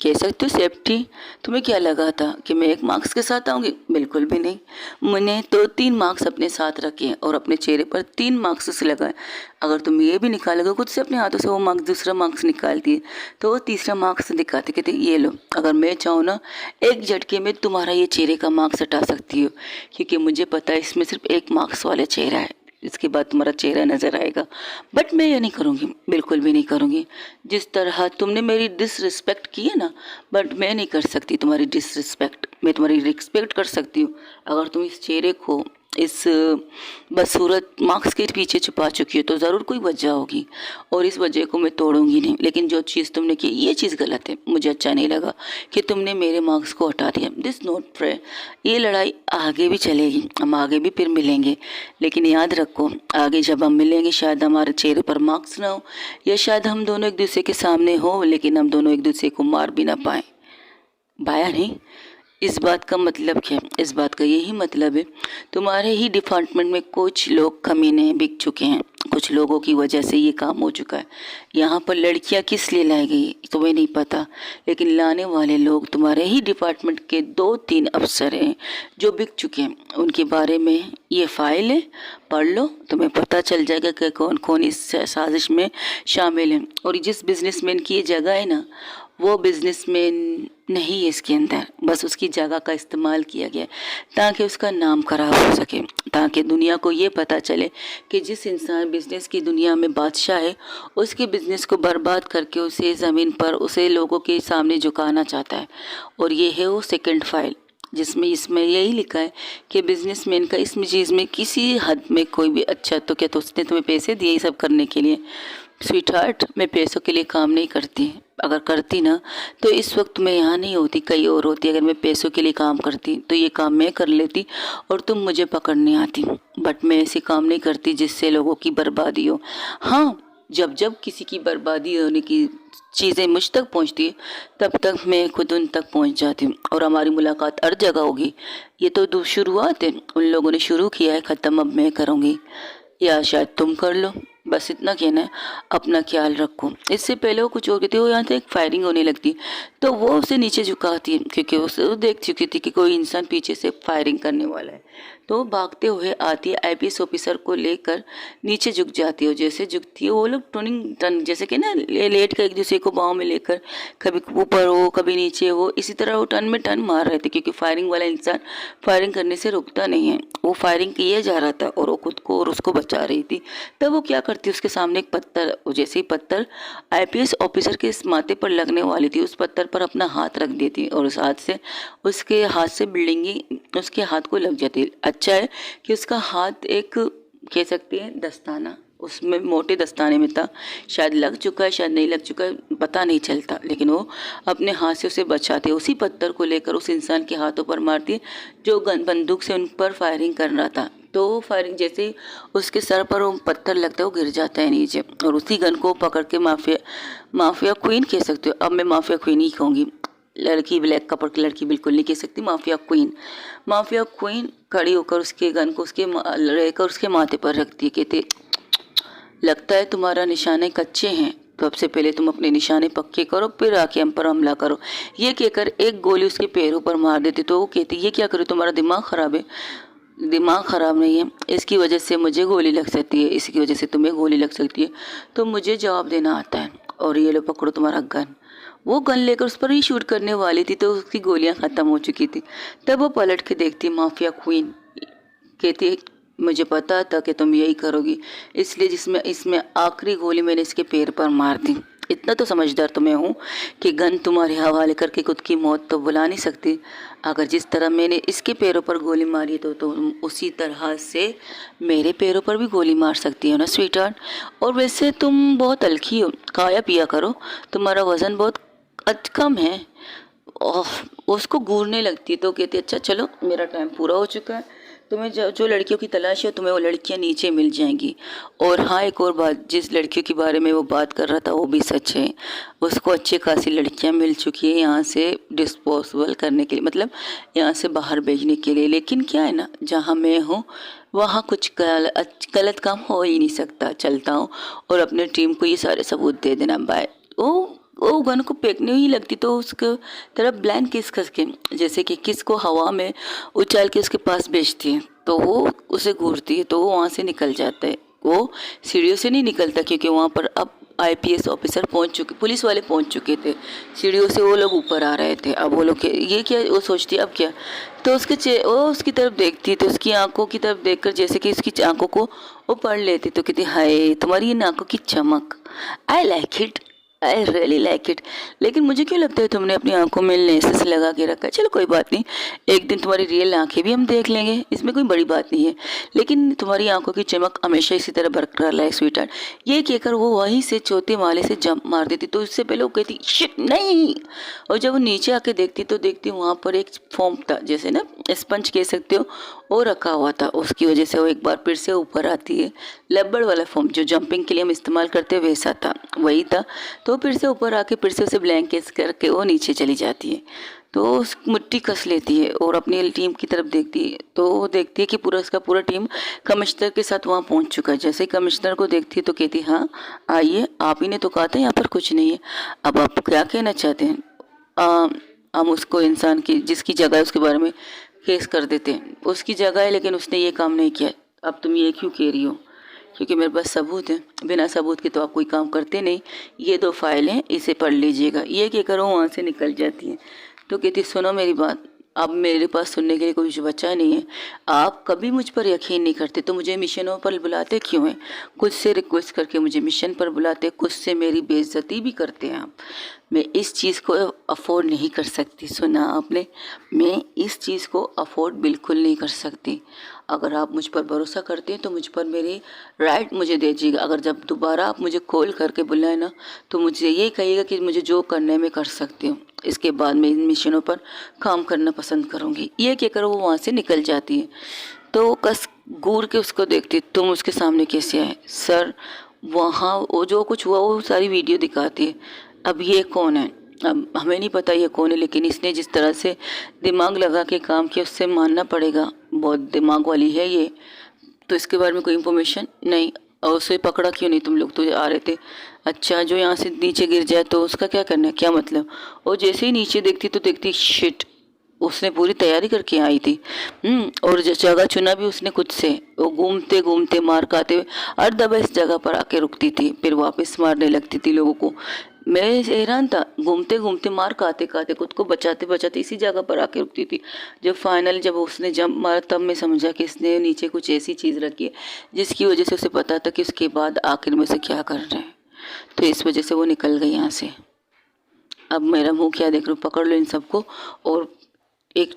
कह सकते हो, सेफ्टी। तुम्हें क्या लगा था कि मैं एक मार्क्स के साथ आऊँगी? बिल्कुल भी नहीं। मैंने तो 3 मार्क्स अपने साथ रखे हैं और अपने चेहरे पर 3 मार्क्स से लगाए। अगर तुम ये भी निकालोगे खुद से अपने हाथों से, वो मार्क्स दूसरा मार्क्स निकालती है, तो वो तीसरा मार्क्स दिखाती, कहती ये लो, अगर मैं चाहूँ ना एक झटके में तुम्हारा ये चेहरे का मार्क्स हटा सकती हूँ, क्योंकि मुझे पता है इसमें सिर्फ एक मार्क्स वाला चेहरा है, इसके बाद तुम्हारा चेहरा नज़र आएगा। बट मैं ये नहीं करूँगी, बिल्कुल भी नहीं करूँगी। जिस तरह तुमने मेरी डिसरिस्पेक्ट की है ना, बट मैं नहीं कर सकती तुम्हारी डिसरिस्पेक्ट, मैं तुम्हारी रिस्पेक्ट कर सकती हूँ। अगर तुम इस चेहरे को इस बदसूरत मार्क्स के पीछे छुपा चुकी हो तो ज़रूर कोई वजह होगी, और इस वजह को मैं तोड़ूंगी नहीं। लेकिन जो चीज़ तुमने की ये चीज़ गलत है, मुझे अच्छा नहीं लगा कि तुमने मेरे मार्क्स को हटा दिया। This not fair. ये लड़ाई आगे भी चलेगी, हम आगे भी फिर मिलेंगे, लेकिन याद रखो आगे जब हम मिलेंगे शायद हमारे चेहरे पर मार्क्स ना हो, या शायद हम दोनों एक दूसरे के सामने हो लेकिन हम दोनों एक दूसरे को मार भी ना पाए। बाया नहीं, इस बात का मतलब क्या है? इस बात का यही मतलब है, तुम्हारे ही डिपार्टमेंट में कुछ लोग कमीने बिक चुके हैं, कुछ लोगों की वजह से ये काम हो चुका है। यहाँ पर लड़कियाँ किस लिए लाई गई तुम्हें नहीं पता, लेकिन लाने वाले लोग तुम्हारे ही डिपार्टमेंट के 2-3 अफसर हैं जो बिक चुके हैं। उनके बारे में ये फाइल है, पढ़ लो, तुम्हें पता चल जाएगा कि कौन कौन इस साजिश में शामिल है। और जिस बिजनेसमैन की ये जगह है ना, वो बिजनेसमैन नहीं है इसके अंदर, बस उसकी जगह का इस्तेमाल किया गया ताकि उसका नाम खराब हो सके, ताकि दुनिया को ये पता चले कि जिस इंसान बिजनेस की दुनिया में बादशाह है उसके बिजनेस को बर्बाद करके उसे ज़मीन पर उसे लोगों के सामने झुकाना चाहता है। और ये है वो सेकंड फाइल, जिसमें इसमें यही लिखा है कि बिजनेसमैन का इस चीज़ में किसी हद में कोई भी अच्छा तो क्या, तो उसने तुम्हें पैसे दिए ये सब करने के लिए? स्वीट हार्ट, मैं पैसों के लिए काम नहीं करती। अगर करती ना तो इस वक्त मैं यहाँ नहीं होती, कहीं और होती। अगर मैं पैसों के लिए काम करती तो ये काम मैं कर लेती और तुम मुझे पकड़ने आती। बट मैं ऐसे काम नहीं करती जिससे लोगों की बर्बादी हो। हाँ, जब जब किसी की बर्बादी होने की चीज़ें मुझ तक पहुँचती है तब तक मैं खुद उन तक पहुँच जाती हूँ और हमारी मुलाकात हर जगह होगी। ये तो शुरुआत है, उन लोगों ने शुरू किया है, ख़त्म अब मैं करूँगी या शायद तुम कर लो। बस इतना कहना है, अपना ख्याल रखो। इससे पहले वो कुछ और कहती, वो यहाँ से एक फायरिंग होने लगती तो वो उसे नीचे झुकाती है, क्योंकि वो देख चुकी थी कि कोई इंसान पीछे से फायरिंग करने वाला है। तो वो भागते हुए आती है, आईपीएस ऑफिसर को लेकर नीचे झुक जाती है। जैसे झुकती है वो लोग टर्निंग टर्न जैसे कि ना लेट कर एक दूसरे को बाहों में लेकर, कभी ऊपर हो कभी नीचे हो, इसी तरह वो टर्न में टर्न मार रहे थे, क्योंकि फायरिंग वाला इंसान फायरिंग करने से रुकता नहीं है। वो फायरिंग किए जा रहा था और वो खुद को और उसको बचा रही थी। तब वो क्या करती, उसके सामने एक पत्थर, जैसे ही पत्थर आईपीएस ऑफिसर के माथे पर लगने वाली थी, उस पत्थर पर अपना हाथ रख देती और उस हाथ से उसके हाथ से बिल्डिंग उसके हाथ को लग जाती। अच्छा है कि उसका हाथ एक कह सकते हैं दस्ताना, उसमें मोटे दस्ताने में था, शायद लग चुका है शायद नहीं लग चुका है पता नहीं चलता, लेकिन वो अपने हाथ से उसे बचाते, उसी पत्थर को लेकर उस इंसान के हाथों पर मारती जो गन बंदूक से उन पर फायरिंग कर रहा था। तो फायरिंग जैसे ही उसके सर पर वो पत्थर लगता है वो गिर जाता है नीचे, और उसी गन को पकड़ के माफिया क्वीन कह सकते हो, अब मैं माफिया क्वीन ही कहूँगी, लड़की ब्लैक कपड़ की लड़की बिल्कुल नहीं कह सकती, माफिया क्वीन खड़ी होकर उसके गन को उसके रहकर उसके माथे पर रखती है। कहते, लगता है तुम्हारा निशाने कच्चे हैं, तो सबसे पहले तुम अपने निशाने पक्के करो फिर आके हम पर हमला करो। ये कहकर एक गोली उसके पैरों पर मार देती। तो वो कहती, ये क्या करो, तुम्हारा दिमाग खराब है? दिमाग ख़राब नहीं है, इसकी वजह से मुझे गोली लग सकती है, इसकी वजह से तुम्हें गोली लग सकती है, तो मुझे जवाब देना आता है। और ये लो पकड़ो तुम्हारा गन। वो गन लेकर उस पर ही शूट करने वाली थी तो उसकी गोलियां ख़त्म हो चुकी थी। तब वो पलट के देखती, माफिया क्वीन कहती, मुझे पता था कि तुम यही करोगी, इसलिए जिसमें इसमें आखिरी गोली मैंने इसके पैर पर मार दी। इतना तो समझदार तो मैं हूँ कि गन तुम्हारे हवाले करके खुद की मौत तो बुला नहीं सकती। अगर जिस तरह मैंने इसके पैरों पर गोली मारी तो तुम उसी तरह से मेरे पैरों पर भी गोली मार सकती हो ना स्वीट हार्ट। और वैसे तुम बहुत हल्की हो, खाया पिया करो, तुम्हारा वज़न बहुत कम है। उसको घूरने लगती तो कहती, अच्छा चलो मेरा टाइम पूरा हो चुका है, तुम्हें जो लड़कियों की तलाश है तुम्हें वो लड़कियां नीचे मिल जाएंगी। और हाँ, एक और बात, जिस लड़कियों के बारे में वो बात कर रहा था वो भी सच है, उसको अच्छी खासी लड़कियां मिल चुकी है यहाँ से डिस्पोजेबल करने के लिए, मतलब यहाँ से बाहर भेजने के लिए। लेकिन क्या है ना, जहाँ मैं हूँ वहाँ कुछ गलत काम हो ही नहीं सकता। चलता हूँ और अपने टीम को ये सारे सबूत दे देना, बाय। वो गन को फेंकने ही लगती तो उसके तरफ ब्लैंक किस कस के, जैसे कि किस को हवा में उछाल के उसके पास भेजती है तो वो उसे घूरती है तो वो वहाँ से निकल जाता है। वो सीढ़ियों से नहीं निकलता क्योंकि वहाँ पर अब आईपीएस ऑफिसर पहुँच चुके, पुलिस वाले पहुँच चुके थे। सीढ़ियों से वो लोग ऊपर आ रहे थे। अब वो लोग ये क्या, वो सोचती अब क्या, तो वो उसकी तरफ देखती तो उसकी आंखों की तरफ देखकर जैसे कि उसकी आंखों को वो पढ़ लेती तो कहती, हाय तुम्हारी इन आंखों की चमक, I like it, I really like it. लेकिन मुझे क्यों लगता है तुमने अपनी आंखों में लेंसेस लगा के रखा है। चलो कोई बात नहीं, एक दिन तुम्हारी रियल आंखें भी हम देख लेंगे, इसमें कोई बड़ी बात नहीं है। लेकिन तुम्हारी आंखों की चमक हमेशा इसी तरह बरकरार रहे स्वीट हार्ट। ये कहकर वो वहीं से चौथे माले से जंप मार देती तो उससे पहले वो कहती, शिट नहीं। और जब वो नीचे आके देखती तो देखती वहाँ पर एक फॉर्म था, जैसे ना स्पंज कह सकते हो, वो रखा हुआ था। उसकी वजह से वो एक बार फिर से ऊपर आती है। लब्बड़ वाला फॉर्म जो जंपिंग के लिए हम इस्तेमाल करते हैं वैसा था, वही था। तो फिर से ऊपर आके फिर से उसे ब्लैंकेट करके वो नीचे चली जाती है। तो उस मुट्ठी कस लेती है और अपनी टीम की तरफ देखती है तो वो देखती है कि उसका पूरा टीम कमिश्नर के साथ वहाँ पहुँच चुका है। जैसे ही कमिश्नर को देखती है तो कहती, हाँ आइए, आप ही ने तो कहा था यहाँ पर कुछ नहीं है, अब आप क्या कहना चाहते हैं? हम उसको इंसान की जिसकी जगह है उसके बारे में केस कर देते हैं, उसकी जगह है लेकिन उसने ये काम नहीं किया, अब तुम ये क्यों कह रही हो? क्योंकि मेरे पास सबूत है। बिना सबूत के तो आप कोई काम करते नहीं। ये 2 फाइल हैं, इसे पढ़ लीजिएगा। ये क्या करो, वहाँ से निकल जाती है। तो कहती सुनो मेरी बात, अब मेरे पास सुनने के लिए कुछ बचा नहीं है। आप कभी मुझ पर यकीन नहीं करते तो मुझे मिशनों पर बुलाते क्यों हैं? खुद से रिक्वेस्ट करके मुझे मिशन पर बुलाते, खुद से मेरी बेइज्जती भी करते हैं आप। मैं इस चीज़ को अफोर्ड नहीं कर सकती। सुना आपने? मैं इस चीज़ को अफोर्ड बिल्कुल नहीं कर सकती। अगर आप मुझ पर भरोसा करते हैं तो मुझ पर मेरे राइट मुझे दीजिएगा। अगर जब दोबारा आप मुझे कॉल करके बुलाए ना, तो मुझे ये कहिएगा कि मुझे जो करना है मैं कर सकती हूँ। इसके बाद मैं इन मिशनों पर काम करना पसंद करूँगी। ये क्या करो, वो वहाँ से निकल जाती है। तो कस घूर के उसको देखती, तुम उसके सामने कैसे आए? सर वहाँ वो जो कुछ हुआ वो सारी वीडियो दिखाती है। अब ये कौन है? अब हमें नहीं पता ये कौन है, लेकिन इसने जिस तरह से दिमाग लगा के काम किया उससे मानना पड़ेगा, बहुत दिमाग वाली है ये। तो इसके बारे में कोई इन्फॉर्मेशन नहीं। और उसे पकड़ा क्यों नहीं तुम लोग? तो आ रहे थे। अच्छा, जो यहाँ से नीचे गिर जाए तो उसका क्या करना है, क्या मतलब? और जैसे ही नीचे देखती तो देखती शिट, उसने पूरी तैयारी करके आई थी। और जगह चुना भी उसने खुद से। वो घूमते घूमते मार खाते हुए हर दफा इस जगह पर आके रुकती थी, फिर वापस मारने लगती थी लोगों को। मैं हैरान था, घूमते घूमते मार खाते खाते खुद को बचाते बचाते इसी जगह पर आके रुकती थी। जब उसने जंप मारा तब मैं समझा कि इसने नीचे कुछ ऐसी चीज़ रखी है जिसकी वजह से उसे पता था कि उसके बाद आखिर में से क्या कर रहे हैं। तो इस वजह से वो निकल गई यहाँ से। अब मेरा मुंह क्या देख रहा हूँ? पकड़ लो इन सबको और एक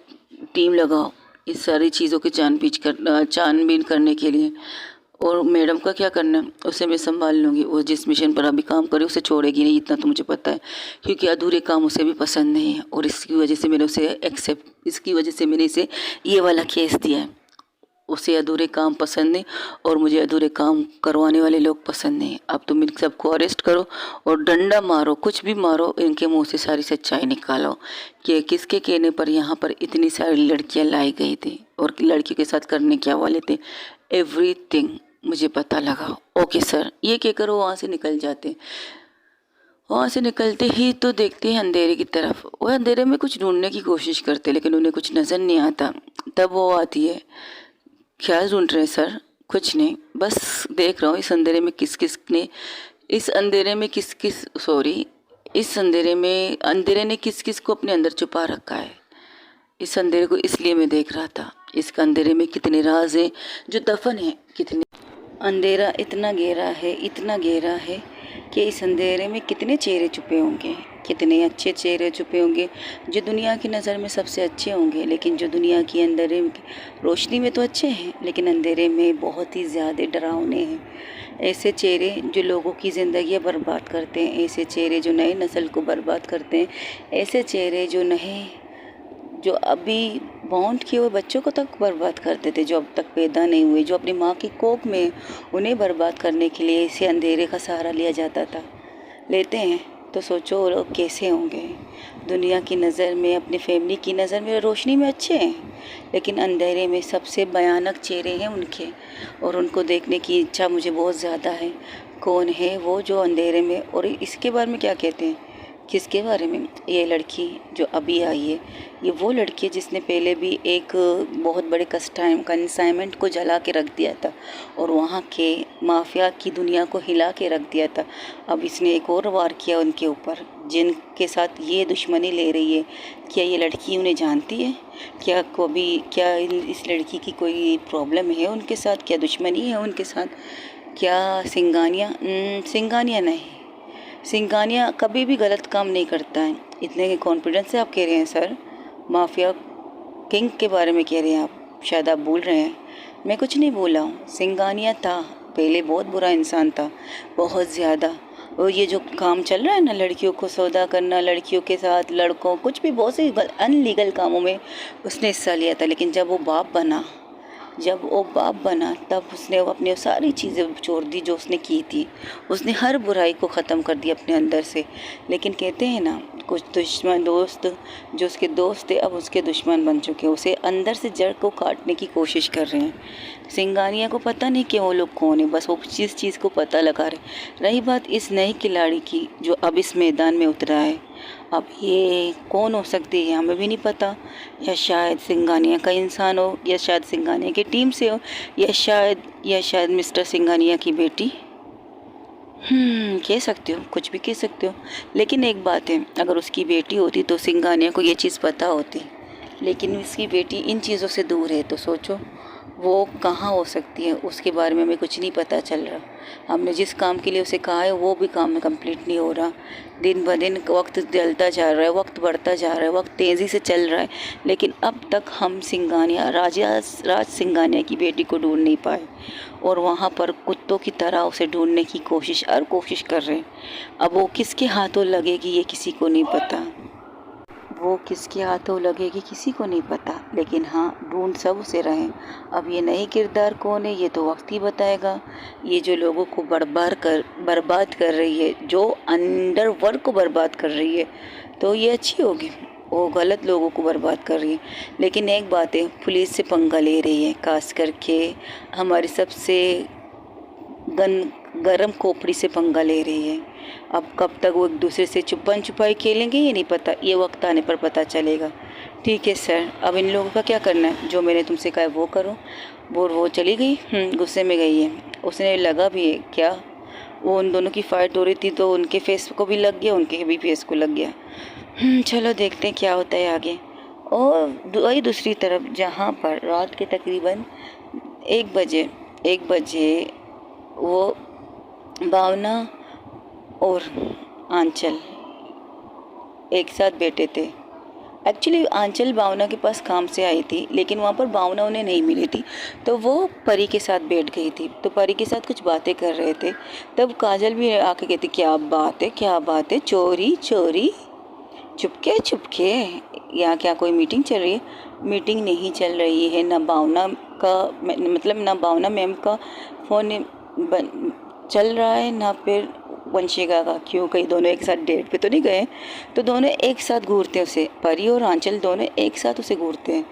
टीम लगाओ इस सारी चीज़ों की छानबीन करने के लिए। और मैडम का क्या करना है उसे मैं संभाल लूँगी। वो जिस मिशन पर अभी काम करे उसे छोड़ेगी नहीं, इतना तो मुझे पता है, क्योंकि अधूरे काम उसे भी पसंद नहीं है। और इसकी वजह से मैंने इसे ये वाला केस दिया है। उसे अधूरे काम पसंद नहीं और मुझे अधूरे काम करवाने वाले लोग पसंद नहीं। अब तुम इन सबको अरेस्ट करो और डंडा मारो, कुछ भी मारो, इनके मुंह से सारी सच्चाई निकालो कि किसके कहने पर यहाँ पर इतनी सारी लड़कियाँ लाई गई थी और लड़कियों के साथ करने क्या वाले थे। एवरीथिंग मुझे पता लगा। ओके सर, ये क्या करो, वहाँ से निकल जाते। वहाँ से निकलते ही तो देखते हैं अंधेरे की तरफ। वो अंधेरे में कुछ ढूंढने की कोशिश करते लेकिन उन्हें कुछ नज़र नहीं आता। तब वो आती है। क्या ढूंढ रहे हैं सर? कुछ नहीं, बस देख रहा हूँ इस अंधेरे में अंधेरे ने किस किस को अपने अंदर छुपा रखा है। इस अंधेरे को इसलिए मैं देख रहा था। इस अंधेरे में कितने राज हैं जो दफन है। कितने अंधेरा इतना गहरा है कि इस अंधेरे में कितने चेहरे छुपे होंगे, कितने अच्छे चेहरे छुपे होंगे जो दुनिया की नज़र में सबसे अच्छे होंगे, लेकिन जो दुनिया की अंधेरे रोशनी में तो अच्छे हैं लेकिन अंधेरे में बहुत ही ज़्यादा डरावने हैं। ऐसे चेहरे जो लोगों की ज़िंदगियाँ बर्बाद करते हैं, ऐसे चेहरे जो नई नस्ल को बर्बाद करते हैं, ऐसे चेहरे जो अभी बॉन्ड किए हुए बच्चों को तक बर्बाद करते थे, जो अब तक पैदा नहीं हुए, जो अपनी माँ की कोख में, उन्हें बर्बाद करने के लिए इसे अंधेरे का सहारा लिया जाता था। लेते हैं तो सोचो वो लोग कैसे होंगे। दुनिया की नज़र में, अपनी फैमिली की नज़र में रोशनी में अच्छे हैं लेकिन अंधेरे में सबसे भयानक चेहरे हैं उनके, और उनको देखने की इच्छा मुझे बहुत ज़्यादा है। कौन है वो जो अंधेरे में? और इसके बारे में क्या कहते हैं? किसके बारे में? ये लड़की जो अभी आई है, ये वो लड़की है जिसने पहले भी एक बहुत बड़े कंसाइनमेंट को जला के रख दिया था और वहाँ के माफिया की दुनिया को हिला के रख दिया था। अब इसने एक और वार किया उनके ऊपर, जिनके साथ ये दुश्मनी ले रही है। क्या ये लड़की उन्हें जानती है? क्या इस लड़की की कोई प्रॉब्लम है उनके साथ? क्या दुश्मनी है उनके साथ? क्या सिंगानिया नहीं, सिंगानिया कभी भी गलत काम नहीं करता है। इतने कॉन्फिडेंस से आप कह रहे हैं सर? माफिया किंग के बारे में कह रहे हैं आप? शायद आप भूल रहे हैं। मैं कुछ नहीं बोला हूँ। सिंगानिया था पहले बहुत बुरा इंसान था, बहुत ज़्यादा। और ये जो काम चल रहा है ना, लड़कियों को सौदा करना, लड़कियों के साथ, लड़कों, कुछ भी बहुत से अनलीगल कामों में उसने हिस्सा लिया था। लेकिन जब वो बाप बना तब उसने अपनी सारी चीज़ें छोड़ दी जो उसने की थी। उसने हर बुराई को ख़त्म कर दिया अपने अंदर से। लेकिन कहते हैं ना, कुछ दोस्त जो उसके दोस्त थे अब उसके दुश्मन बन चुके हैं, उसे अंदर से जड़ को काटने की कोशिश कर रहे हैं। सिंगानिया को पता नहीं कि वो लोग कौन है, बस वो जिस चीज़ को पता लगा रहे। रही बात इस नई खिलाड़ी की जो अब इस मैदान में उतरा है, अब ये कौन हो सकती है हमें भी नहीं पता। या शायद सिंगानिया का इंसान हो, या शायद सिंगानिया की टीम से हो, या शायद या शायद मिस्टर सिंघानिया की बेटी। कह सकते हो, कुछ भी कह सकते हो। लेकिन एक बात है, अगर उसकी बेटी होती तो सिंघानिया को ये चीज़ पता होती, लेकिन उसकी बेटी इन चीज़ों से दूर है, तो सोचो वो कहाँ हो सकती है। उसके बारे में हमें कुछ नहीं पता चल रहा। हमने जिस काम के लिए उसे कहा है वो भी काम कंप्लीट नहीं हो रहा। दिन ब दिन वक्त जलता जा रहा है, वक्त बढ़ता जा रहा है, वक्त तेज़ी से चल रहा है, लेकिन अब तक हम सिंघानिया राज सिंघानिया की बेटी को ढूंढ नहीं पाए। और वहाँ पर कुत्तों की तरह उसे ढूंढने की कोशिश कर रहे हैं। अब वो किसके हाथों लगेगी ये किसी को नहीं पता, वो किसके हाथों लगेगी किसी को नहीं पता, लेकिन हाँ ढूंढ सब उसे रहे। अब ये नई किरदार कौन है ये तो वक्त ही बताएगा। ये जो लोगों को बर्बाद कर रही है, जो अंडरवर्ल्ड को बर्बाद कर रही है, तो ये अच्छी होगी। वो गलत लोगों को बर्बाद कर रही है। लेकिन एक बात है, पुलिस से पंगा ले रही है, खास करके हमारी सबसे गरम खोपड़ी से पंगा ले रही है। अब कब तक वो एक दूसरे से छुपन छुपाई खेलेंगे ये नहीं पता, ये वक्त आने पर पता चलेगा। ठीक है सर, अब इन लोगों का क्या करना है? जो मैंने तुमसे कहा वो करो। वो चली गई, गुस्से में गई है। उसने लगा भी है क्या, वो उन दोनों की फाइट हो रही थी तो उनके फेस को भी लग गया, उनके भी फेस को लग गया। चलो देखते हैं क्या होता है आगे। और वही दूसरी तरफ जहाँ पर रात के तकरीबन 1 बजे वो भावना और आंचल एक साथ बैठे थे। एक्चुअली आंचल भावना के पास काम से आई थी, लेकिन वहाँ पर भावना उन्हें नहीं मिली थी, तो वो परी के साथ बैठ गई थी। तो परी के साथ कुछ बातें कर रहे थे, तब काजल भी आके कहती क्या बात है, चोरी चोरी, चुपके यहाँ क्या कोई मीटिंग चल रही है? मीटिंग नहीं चल रही है, ना भावना का मतलब ना भावना मैम का फ़ोन चल रहा है, ना फिर वंशिका का। क्यों, कहीं दोनों एक साथ डेट पे तो नहीं गए? तो दोनों एक साथ घूरते हैं उसे, परी और आंचल दोनों एक साथ उसे घूरते हैं।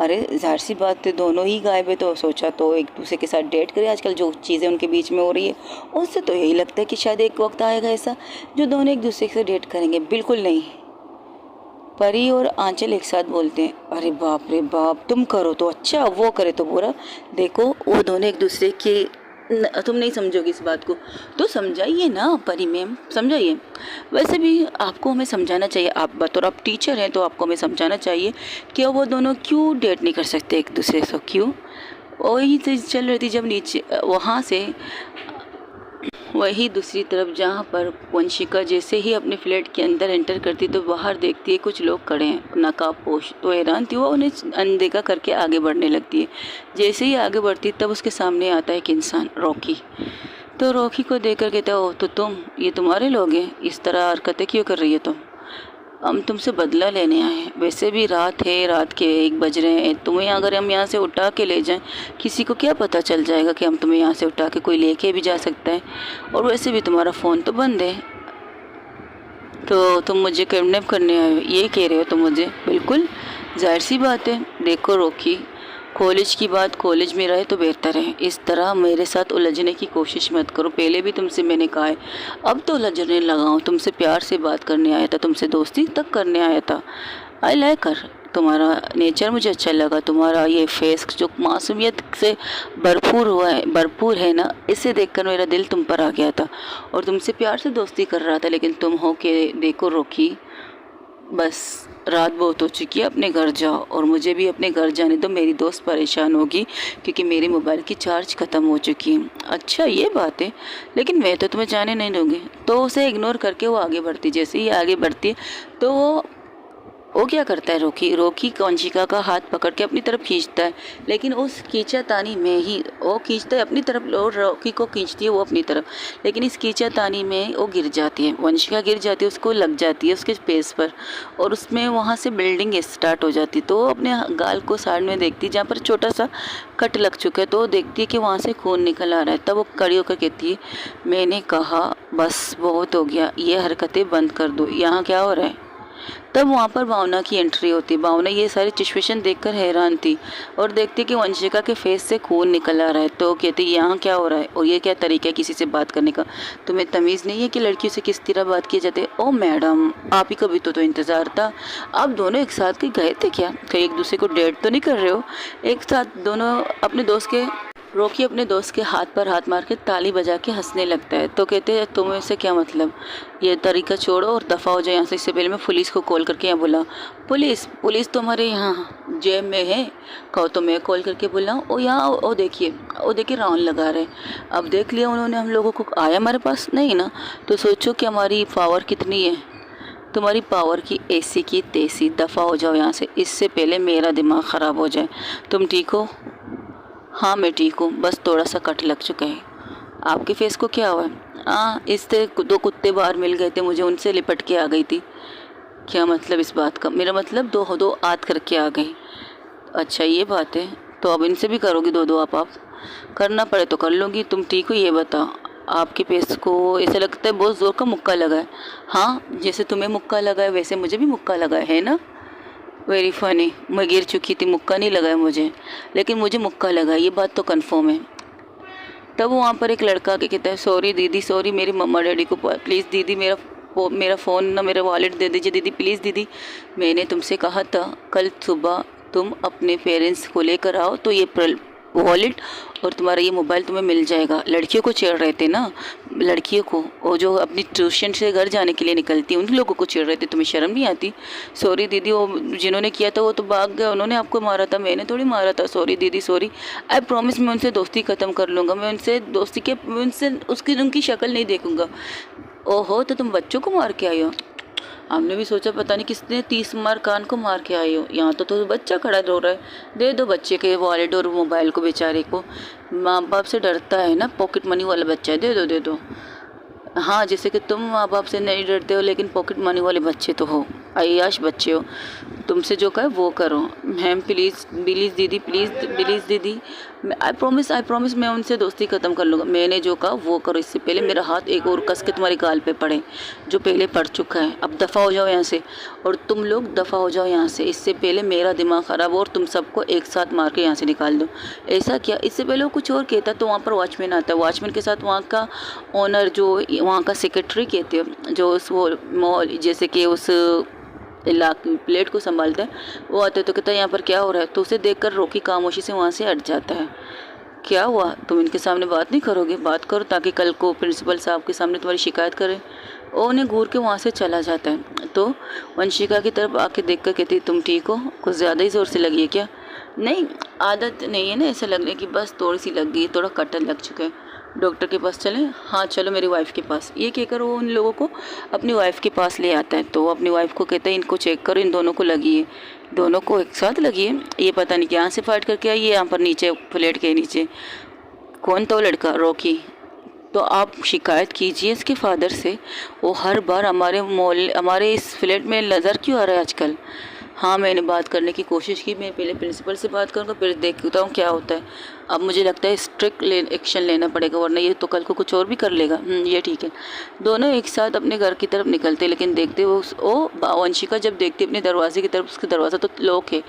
अरे जाहिर सी बात है, दोनों ही गायब है, तो सोचा तो एक दूसरे के साथ डेट करें। आजकल जो चीज़ें उनके बीच में हो रही है उससे तो यही लगता है कि शायद एक वक्त आएगा ऐसा जो दोनों एक दूसरे से डेट करेंगे। बिल्कुल नहीं। परी और आंचल एक साथ बोलते हैं, अरे बाप रे बाप, तुम करो तो अच्छा, वो करे तो बुरा। देखो वो दोनों एक दूसरे के तुम नहीं समझोगी इस बात को तो समझाइए ना परी मैम, समझाइए। वैसे भी आपको हमें समझाना चाहिए, आप बतौर आप टीचर हैं तो आपको हमें समझाना चाहिए कि वो दोनों क्यों डेट नहीं कर सकते एक दूसरे से, क्यों? वही चीज़ चल रही थी जब नीचे वहाँ से वही दूसरी तरफ जहाँ पर वंशिका जैसे ही अपने फ्लैट के अंदर एंटर करती तो बाहर देखती है कुछ लोग खड़े हैं नकाबपोश। तो हैरान थी वो, उन्हें अनदेखा करके आगे बढ़ने लगती है। जैसे ही आगे बढ़ती तब उसके सामने आता है एक इंसान, रॉकी। तो रॉकी को देख कर कहता है, ओ तो तुम, ये तुम्हारे लोग हैं, इस तरह हरकतें क्यों कर रही है तुम? हम तुमसे बदला लेने आए हैं। वैसे भी रात है, रात के 1 बज रहे हैं। तुम्हें अगर हम यहाँ से उठा के ले जाएं, किसी को क्या पता चल जाएगा कि हम तुम्हें यहाँ से उठा के, कोई लेके भी जा सकता है। और वैसे भी तुम्हारा फ़ोन तो बंद है, तो तुम मुझे किडनैप करने आए हो, ये कह रहे हो तुम मुझे? बिल्कुल जाहिर सी बात है। देखो रॉकी, कॉलेज की बात कॉलेज में रहे तो बेहतर है। इस तरह मेरे साथ उलझने की कोशिश मत करो। पहले भी तुमसे मैंने कहा है, अब तो उलझने लगा हूँ। तुमसे प्यार से बात करने आया था, तुमसे दोस्ती तक करने आया था। आई लाइक हर, तुम्हारा नेचर मुझे अच्छा लगा। तुम्हारा ये फेस जो मासूमियत से भरपूर है ना, इसे देखकर मेरा दिल तुम पर आ गया था और तुमसे प्यार से दोस्ती कर रहा था। लेकिन तुम हो के देखो रॉकी, बस रात बहुत हो चुकी है, अपने घर जाओ और मुझे भी अपने घर जाने दो। मेरी दोस्त परेशान होगी क्योंकि मेरे मोबाइल की चार्ज ख़त्म हो चुकी है। अच्छा ये बात है, लेकिन मैं तो तुम्हें जाने नहीं दूँगी। तो उसे इग्नोर करके वो आगे बढ़ती। जैसे ही आगे बढ़ती है तो वो क्या करता है, रोकी वंशिका का हाथ पकड़ के अपनी तरफ खींचता है। लेकिन उस खींचातानी में ही वो खींचता है अपनी तरफ और रॉकी को खींचती है वो अपनी तरफ। लेकिन इस खींचातानी में वो गिर जाती है, वंशिका गिर जाती है, उसको लग जाती है उसके फेस पर और उसमें वहाँ से ब्लीडिंग स्टार्ट हो जाती है। तो वो अपने गाल को साइड में देखती है जहाँ पर छोटा सा कट लग चुका है, तो वो देखती है कि वहाँ से खून निकल आ रहा है। तब वो खड़ी होकर कहती है, मैंने कहा बस बहुत हो गया, ये हरकतें बंद कर दो, यहाँ क्या हो रहा है? तब वहाँ पर भावना की एंट्री होती। भावना ये सारी सिचुएशन देखकर हैरान थी और देखती कि वंशिका के फेस से खून निकल आ रहा है। तो कहती यहाँ क्या हो रहा है और ये क्या तरीका है किसी से बात करने का? तुम्हें तमीज़ नहीं है कि लड़कियों से किस तरह बात की जाती है? ओ मैडम, आप ही का भी तो इंतज़ार था। आप दोनों एक साथ के गए थे क्या? कहीं एक दूसरे को डेट तो नहीं कर रहे हो? एक साथ दोनों अपने दोस्त के रॉकी अपने दोस्त के हाथ पर हाथ मार के ताली बजा के हंसने लगता है। तो कहते हैं तुम्हें से क्या मतलब, ये तरीका छोड़ो और दफ़ा हो जाए यहाँ से। इससे पहले मैं पुलिस को कॉल करके यहाँ बुला। पुलिस तो हमारे यहाँ जेब में है। कहो तो मैं कॉल करके बुलाऊँ। ओ यहाँ ओ देखिए राउंड लगा रहे। अब देख लिया उन्होंने हम लोगों को, आया हमारे पास नहीं ना। तो सोचो कि हमारी पावर कितनी है। तुम्हारी पावर की ऐसी की तैसी, दफ़ा हो जाओ यहाँ से, इससे पहले मेरा दिमाग ख़राब हो जाए। तुम ठीक हो? हाँ मैं ठीक हूँ, बस थोड़ा सा कट लग चुका है। आपके फेस को क्या हुआ है? हाँ इससे दो कुत्ते बाहर मिल गए थे मुझे, उनसे लिपट के आ गई थी। क्या मतलब इस बात का? मेरा मतलब दो हाथ करके आ गई। अच्छा ये बात है, तो अब इनसे भी करोगी दो आप? करना पड़े तो कर लूँगी। तुम ठीक हो ये बताओ। आपके फेस को ऐसा लगता है बहुत ज़ोर का मुक्का लगा है। हाँ जैसे तुम्हें मुक्का लगा है वैसे मुझे भी मुक्का लगा है ना। Very funny. मैं गिर चुकी थी, मुक्का नहीं लगा है मुझे, लेकिन मुझे मुक्का लगा, ये बात तो कंफर्म है। तब वहाँ पर एक लड़का आके कहता है सॉरी दीदी, सॉरी मेरी मम्मा डैडी को प्लीज़ दीदी मेरा फ़ोन ना, मेरा वॉलेट दे दीजिए दीदी प्लीज़ दीदी। मैंने तुमसे कहा था कल सुबह तुम अपने पेरेंट्स को लेकर आओ तो ये वॉलेट और तुम्हारा ये मोबाइल तुम्हें मिल जाएगा। लड़कियों को छेड़ रहे थे ना, लड़कियों को, और जो अपनी ट्यूशन से घर जाने के लिए निकलती उन लोगों को छेड़ रहे थे। तुम्हें शर्म नहीं आती? सॉरी दीदी, वो जिन्होंने किया था वो तो भाग गया, उन्होंने आपको मारा था, मैंने थोड़ी मारा था। सॉरी दीदी सॉरी। आई प्रॉमिस मैं उनसे दोस्ती ख़त्म कर लूँगा। मैं उनसे उनकी शक्ल नहीं देखूँगा। ओहो तो तुम बच्चों को मार के आई हो? हमने भी सोचा पता नहीं किसने 30 मार कान को मार के आई हो। यहाँ तो बच्चा खड़ा रो रहा है। दे दो बच्चे के वॉलेट और मोबाइल को, बेचारे को। माँ बाप से डरता है ना, पॉकेट मनी वाला बच्चा है। दे दो। हाँ जैसे कि तुम माँ बाप से नहीं डरते हो लेकिन पॉकेट मनी वाले बच्चे तो हो, अय्याश बच्चे हो। तुमसे जो कहे वो करो। मैम प्लीज़ दीदी, प्लीज़ दीदी, आई प्रॉमिस मैं उनसे दोस्ती ख़त्म कर लूँगा। मैंने जो कहा वो करो, इससे पहले मेरा हाथ एक और कस के तुम्हारी गाल पे पड़े, जो पहले पड़ चुका है। अब दफ़ा हो जाओ यहाँ से, और तुम लोग दफ़ा हो जाओ यहाँ से, इससे पहले मेरा दिमाग ख़राब हो और तुम सबको एक साथ मार के यहाँ से निकाल दो। ऐसा क्या? इससे पहले वो कुछ और कहता तो वहाँ पर वॉचमैन आता है। वॉचमैन के साथ वहाँ का ओनर, जो वहाँ का सेक्रेटरी कहते हैं, जो उस वो मॉल जैसे कि उस इलाके प्लेट को संभालता है, वो आते तो कहता है यहाँ पर क्या हो रहा है। तो उसे देखकर रॉकी खामोशी से वहाँ से हट जाता है। क्या हुआ? तुम इनके सामने बात नहीं करोगे? बात करो ताकि कल को प्रिंसिपल साहब के सामने तुम्हारी शिकायत करें। वो उन्हें घूर के वहाँ से चला जाता है। तो वंशिका की तरफ आके देख कर कहती तुम ठीक हो? कुछ ज़्यादा ही ज़ोर से लगी है क्या? नहीं आदत नहीं है ना ऐसा लगने की, बस थोड़ी सी लग गई, थोड़ा कटन लग चुका है। डॉक्टर के पास चलें? हाँ चलो मेरी वाइफ़ के पास। ये कहकर वो उन लोगों को अपनी वाइफ़ के पास ले आता है। तो वो अपनी वाइफ़ को कहता है इनको चेक करो, इन दोनों को लगी है, दोनों को एक साथ लगी है। ये पता नहीं कहाँ से फाइट करके आई है, यहाँ पर नीचे फ्लैट के नीचे। कौन था वो लड़का? रॉकी। तो आप शिकायत कीजिए इसके फादर से, वो हर बार हमारे इस फ्लैट में नज़र क्यों आ रहा है आजकल। हाँ मैंने बात करने की कोशिश की, मैं पहले प्रिंसिपल से बात करूँगा फिर देखता हूँ क्या होता है। अब मुझे लगता है स्ट्रिक्ट एक्शन लेना पड़ेगा, वरना ये तो कल को कुछ और भी कर लेगा। ये ठीक है। दोनों एक साथ अपने घर की तरफ निकलते, लेकिन देखते वो वंशिका जब देखती अपने दरवाजे की तरफ, उसका दरवाज़ा तो लॉक है,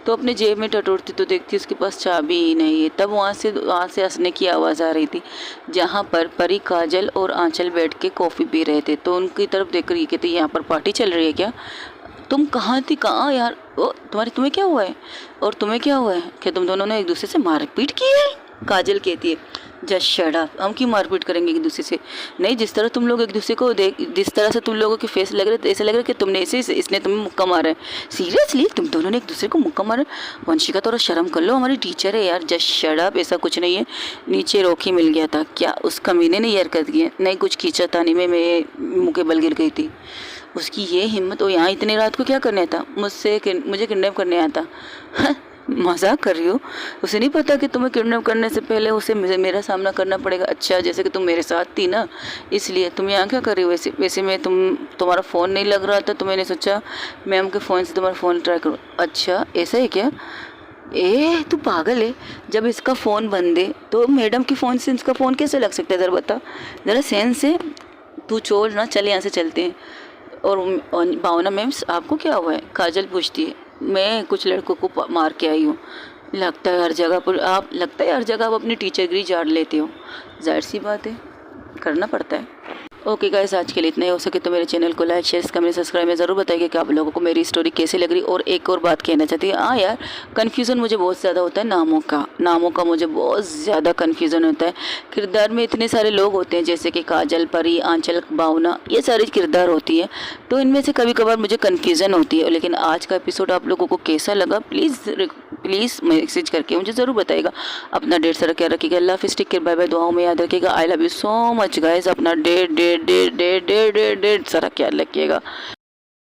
तो अपने जेब में टटोलती तो देखती उसके पास चाबी ही नहीं है। तब वहाँ से हंसने की आवाज़ आ रही थी, जहाँ पर परी, काजल और आंचल बैठ के कॉफ़ी पी रहे थे। तो उनकी तरफ देखकर ये कहती यहाँ पर पार्टी चल रही है क्या? तुम कहाँ थी? कहाँ यार? ओ तुम्हें क्या हुआ है? और तुम्हें क्या हुआ है? क्या तुम दोनों ने एक दूसरे से मारपीट की है? काजल कहती है जस्ट शट अप, हम क्यों मारपीट करेंगे एक दूसरे से? नहीं, जिस तरह तुम लोग एक दूसरे को जिस तरह से तुम लोगों के फेस लग रहे थे, ऐसा लग रहा है कि तुमने इसने तुम्हें मुक्का मारा है। सीरियसली तुम दोनों ने एक दूसरे को मुक्का मारा? वंशिका थोड़ा शर्म कर लो, हमारी टीचर है यार। जस्ट शट अप, ऐसा कुछ नहीं है। नीचे रॉकी मिल गया था क्या? उस कमीने ने ये हरकत की है? नहीं कुछ खींचा था नहीं, मैं मुँह के बल गिर गई थी। उसकी ये हिम्मत, और यहाँ इतनी रात को क्या करने था? मुझे किडनैप करने आया था? मजाक कर रही हो? उसे नहीं पता कि तुम्हें किडनैप करने से पहले उसे मेरा सामना करना पड़ेगा? अच्छा जैसे कि तुम मेरे साथ थी ना, इसलिए तुम यहाँ क्या कर रही हो? वैसे मैं तुम्हारा फ़ोन नहीं लग रहा था तो मैंने सोचा मैम के फ़ोन से तुम्हारा फ़ोन ट्राई करूँ। अच्छा ऐसा है क्या? तू पागल है, जब इसका फ़ोन बंद है तो मैडम के फ़ोन से इसका फ़ोन कैसे लग सकता है? ज़रा बता, ज़रा सेंस है? तू छोड़ ना, चल यहाँ से चलते हैं। और भावना मैम्स आपको क्या हुआ है? काजल पूछती है। मैं कुछ लड़कों को मार के आई हूँ। लगता है हर जगह आप अपनी टीचरगिरी झाड़ लेते हो। जाहिर सी बात है, करना पड़ता है। ओके गाइस, आज के लिए इतना ही। हो सके तो मेरे चैनल को लाइक शेयर कमेंट सब्सक्राइब में ज़रूर बताइए कि आप लोगों को मेरी स्टोरी कैसी लग रही। और एक और बात कहना चाहती है, हाँ यार, कन्फ्यूज़न मुझे बहुत ज़्यादा होता है नामों का मुझे बहुत ज़्यादा कन्फ्यूज़न होता है। किरदार में इतने सारे लोग होते हैं, जैसे कि काजल, परी, आंचल, भावना, ये सारी किरदार होती है, तो इनमें से कभी कभार मुझे कन्फ्यूज़न होती है। लेकिन आज का एपिसोड आप लोगों को कैसा लगा, प्लीज़ मैसेज करके मुझे ज़रूर बताइएगा। अपना ढेर सारा ख्याल रखिएगा। अल्लाह हाफिज़, टेक केयर, बाय बाय, दुआओं में याद रखिएगा। I love you so much guys. अपना ढेर सारा ख्याल रखिएगा।